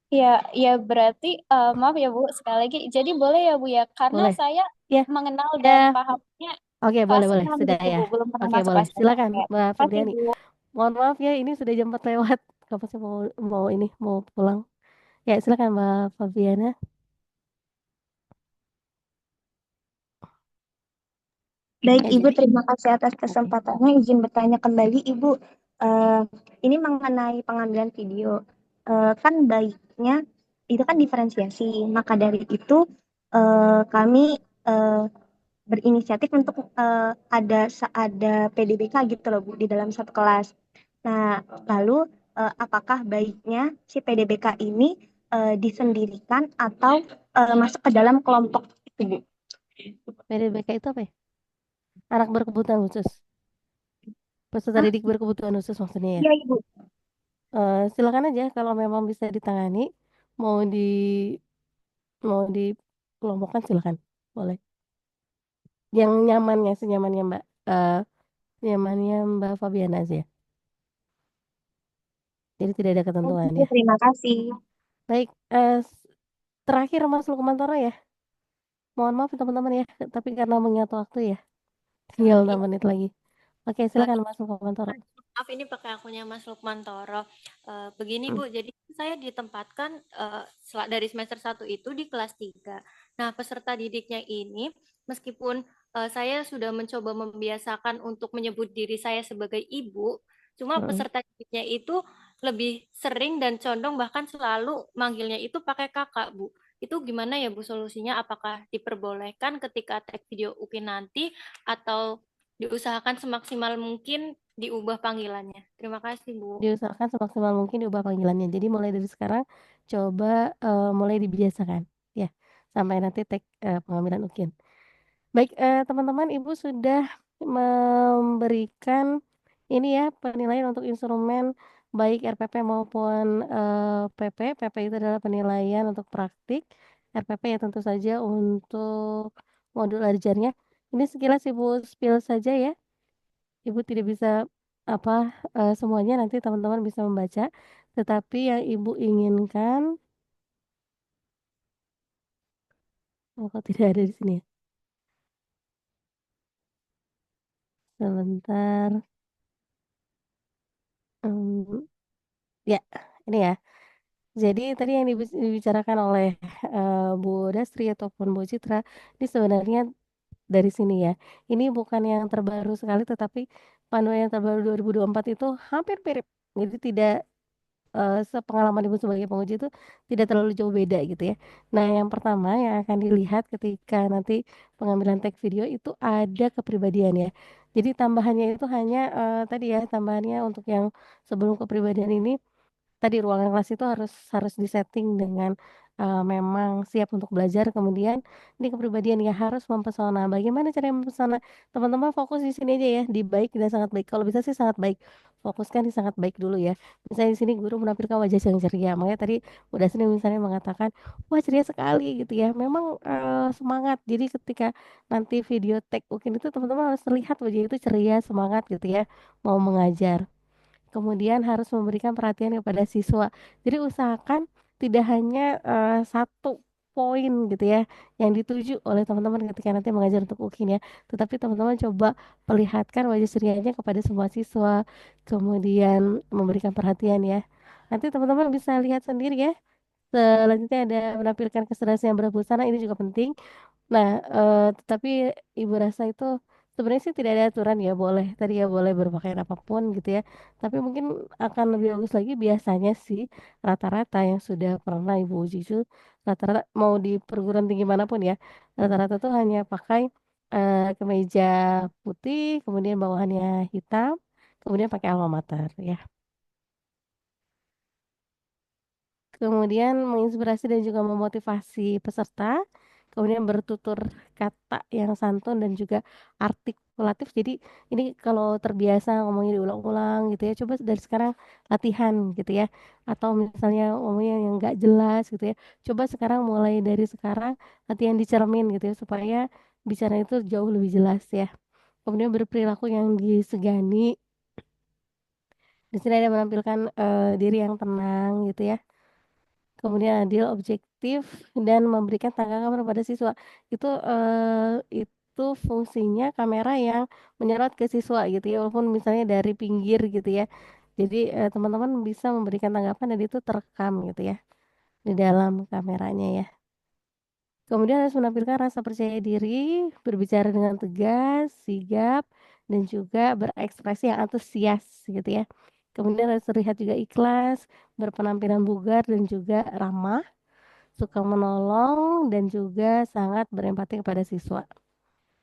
Ya, ya berarti maaf ya Bu sekali lagi. Jadi boleh ya Bu ya, karena Boleh. saya Ya. mengenal Ya. dan pahamnya Oke, kelas boleh. 6 Sudah gitu ya. Bu, belum pernah Oke, masuk boleh. kelas 6. Silakan Ya, Mbak terima kasih Febriani. Bu. Mohon maaf ya, ini sudah jam 4 lewat. Kapan mau ini mau pulang? Ya, silakan Mbak Fabiana. Baik, Ya, Ibu, jadi terima kasih atas kesempatannya. Izin bertanya kembali, Ibu. Ini mengenai pengambilan video. Kan baiknya itu kan diferensiasi. Maka dari itu kami berinisiatif untuk ada PDBK gitu loh Bu di dalam satu kelas. Nah, lalu apakah baiknya si PDBK ini disendirikan atau masuk ke dalam kelompok itu, Bu? PDBK itu apa ya? Anak berkebutuhan khusus. Peserta Hah? didik berkebutuhan khusus maksudnya ya. Iya, Ibu. Silakan aja kalau memang bisa ditangani, mau di mau dikelompokkan silakan, boleh. Yang nyamannya senyamannya Mbak, nyamannya Mbak Fabiana aja. Jadi tidak ada Oh, ketentuan gitu. ya. Terima kasih. Baik, terakhir Mas Lukmantoro ya. Mohon maaf teman-teman ya, tapi karena mengingat waktu ya, tinggal 6 menit lagi. Oke, silakan Mas Lukmantoro. Maaf ini pakai akunnya Mas Lukmantoro. Begini Bu, jadi saya ditempatkan dari semester 1 itu di kelas 3. Nah, peserta didiknya ini meskipun saya sudah mencoba membiasakan untuk menyebut diri saya sebagai ibu, cuma peserta didiknya itu lebih sering dan condong bahkan selalu manggilnya itu pakai kakak, Bu. Itu gimana ya Bu solusinya? Apakah diperbolehkan ketika tag video UPI nanti atau diusahakan semaksimal mungkin diubah panggilannya? Terima kasih, Bu. Diusahakan semaksimal mungkin diubah panggilannya. Jadi mulai dari sekarang coba mulai dibiasakan ya, sampai nanti tag pengambilan UKIN. Baik, teman-teman, Ibu sudah memberikan ini ya penilaian untuk instrumen baik RPP maupun PP. PP itu adalah penilaian untuk praktik, RPP ya tentu saja untuk modul ajarnya. Ini sekilas Ibu spill saja ya. Ibu tidak bisa semuanya, nanti teman-teman bisa membaca. Tetapi yang Ibu inginkan, kok tidak ada di sini ya? Sebentar. Ya, ini ya. Jadi tadi yang dibicarakan oleh Bu Dastri ataupun Bu Citra, ini sebenarnya dari sini ya. Ini bukan yang terbaru sekali, tetapi panduan yang terbaru 2024 itu hampir mirip. Jadi tidak sepengalaman Ibu sebagai penguji itu tidak terlalu jauh beda gitu ya. Nah, yang pertama yang akan dilihat ketika nanti pengambilan tag video itu ada kepribadian ya. Jadi tambahannya itu hanya tadi ya, tambahannya untuk yang sebelum kepribadian ini tadi ruangan kelas itu harus harus disetting dengan memang siap untuk belajar, kemudian ini kepribadian ya harus mempesona. Bagaimana cara mempesona? Teman-teman fokus di sini aja ya, di baik dan sangat baik. Kalau bisa sih sangat baik, fokuskan di sangat baik dulu ya. Misalnya di sini guru menampilkan wajah yang ceria, makanya tadi udah sering misalnya mengatakan, wah ceria sekali gitu ya. Memang semangat. Jadi ketika nanti video tag mungkin itu teman-teman harus terlihat wajah itu ceria, semangat gitu ya, mau mengajar. Kemudian harus memberikan perhatian kepada siswa. Jadi usahakan tidak hanya satu poin gitu ya yang dituju oleh teman-teman ketika nanti mengajar untuk UKIN ya, tetapi teman-teman coba perlihatkan wajah cerianya kepada semua siswa, kemudian memberikan perhatian ya. Nanti teman-teman bisa lihat sendiri ya. Selanjutnya ada menampilkan keserasian berbusana, ini juga penting. Nah, tetapi Ibu rasa itu sebenarnya sih tidak ada aturan ya, boleh tadi ya boleh berpakaian apapun gitu ya. Tapi mungkin akan lebih bagus lagi biasanya sih rata-rata yang sudah pernah Ibu uji itu rata-rata mau di perguruan tinggi manapun ya, rata-rata tuh hanya pakai kemeja putih, kemudian bawahannya hitam, kemudian pakai alma mater ya. Kemudian menginspirasi dan juga memotivasi peserta, kemudian bertutur kata yang santun dan juga artikulatif. Jadi ini kalau terbiasa ngomongnya diulang-ulang gitu ya, coba dari sekarang latihan gitu ya. Atau misalnya ngomongnya yang nggak jelas gitu ya, coba sekarang mulai dari sekarang latihan dicermin gitu ya, supaya bicara itu jauh lebih jelas ya. Kemudian berperilaku yang disegani. Di sini ada menampilkan diri yang tenang gitu ya, kemudian adil, objektif, dan memberikan tanggapan kepada siswa. Itu fungsinya kamera yang menyorot ke siswa gitu ya, walaupun misalnya dari pinggir gitu ya. Jadi teman-teman bisa memberikan tanggapan dan itu terekam gitu ya di dalam kameranya ya. Kemudian harus menampilkan rasa percaya diri, berbicara dengan tegas, sigap, dan juga berekspresi yang antusias gitu ya. Kemudian harus terlihat juga ikhlas, berpenampilan bugar dan juga ramah, suka menolong, dan juga sangat berempati kepada siswa.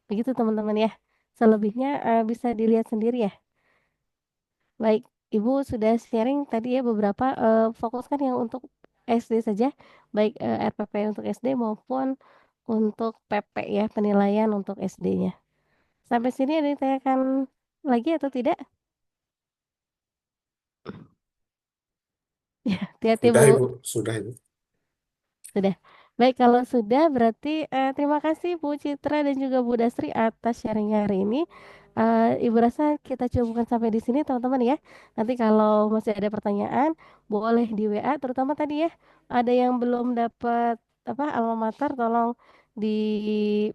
Begitu teman-teman ya. Selebihnya bisa dilihat sendiri ya. Baik, Ibu sudah sharing tadi ya beberapa fokuskan yang untuk SD saja, baik RPP untuk SD maupun untuk PP ya, penilaian untuk SD-nya. Sampai sini ada yang ditanyakan lagi atau tidak? Ya, hati-hati Sudah, Bu. Ibu. Sudah, Ibu. Sudah. Baik, kalau sudah berarti terima kasih Bu Citra dan juga Bu Dasri atas sharingnya hari ini. Ibu rasa kita cukupkan sampai di sini teman-teman ya. Nanti kalau masih ada pertanyaan boleh di WA, terutama tadi ya ada yang belum dapat apa alma mater, tolong di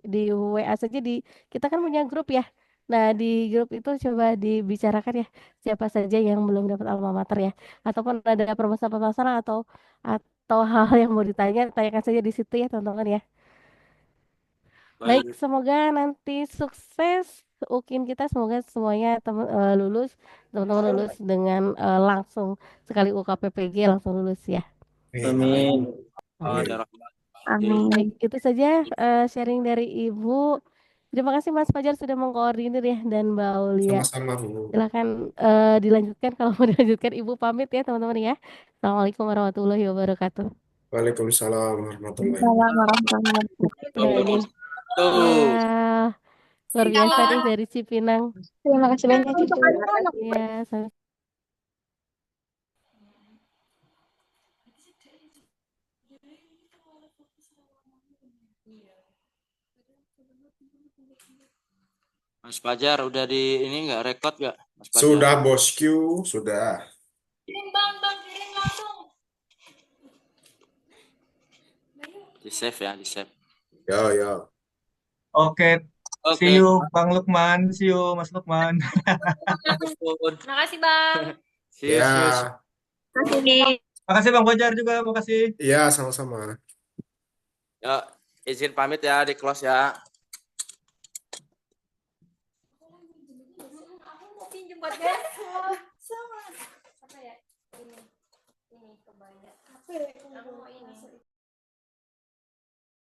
WA saja di kita kan punya grup ya. Nah, di grup itu coba dibicarakan ya siapa saja yang belum dapat alma mater ya. Ataupun ada permasalahan-permasalahan atau hal-hal yang mau ditanya, tanyakan saja di situ ya teman-teman ya. Baik, Baik. semoga nanti sukses UKIN kita, semoga semuanya lulus, teman-teman lulus dengan langsung sekali UKPPG langsung lulus ya. Amin. Amin. Ada rahmat. Baik, itu saja sharing dari Ibu. Terima kasih Mas Fajar sudah mengkoordinir ya dan Mbak Aulia. Sama-sama, Bu. Silakan dilanjutkan kalau mau dilanjutkan Ibu pamit ya teman-teman ya. Assalamualaikum warahmatullahi wabarakatuh. Waalaikumsalam warahmatullahi Assalamualaikum Ya ini Tuh. ya luar biasa nih dari Cipinang. Terima kasih banyak Ibu. Ya, sampai Mas Fajar udah di ini nggak rekod nggak Mas Fajar? Sudah, Bosku, sudah. Di save ya, di save. Yo, yo. Oke, see you Bang Lukman, see you Mas Lukman. Makasih Bang. See you, Ya, see you. Makasih Bang Fajar juga, makasih. iya sama-sama. Ya, izin pamit ya di close ya. Aku mau pinjem buat besok. Apa ya? Ini kebaya. Aku mau ini.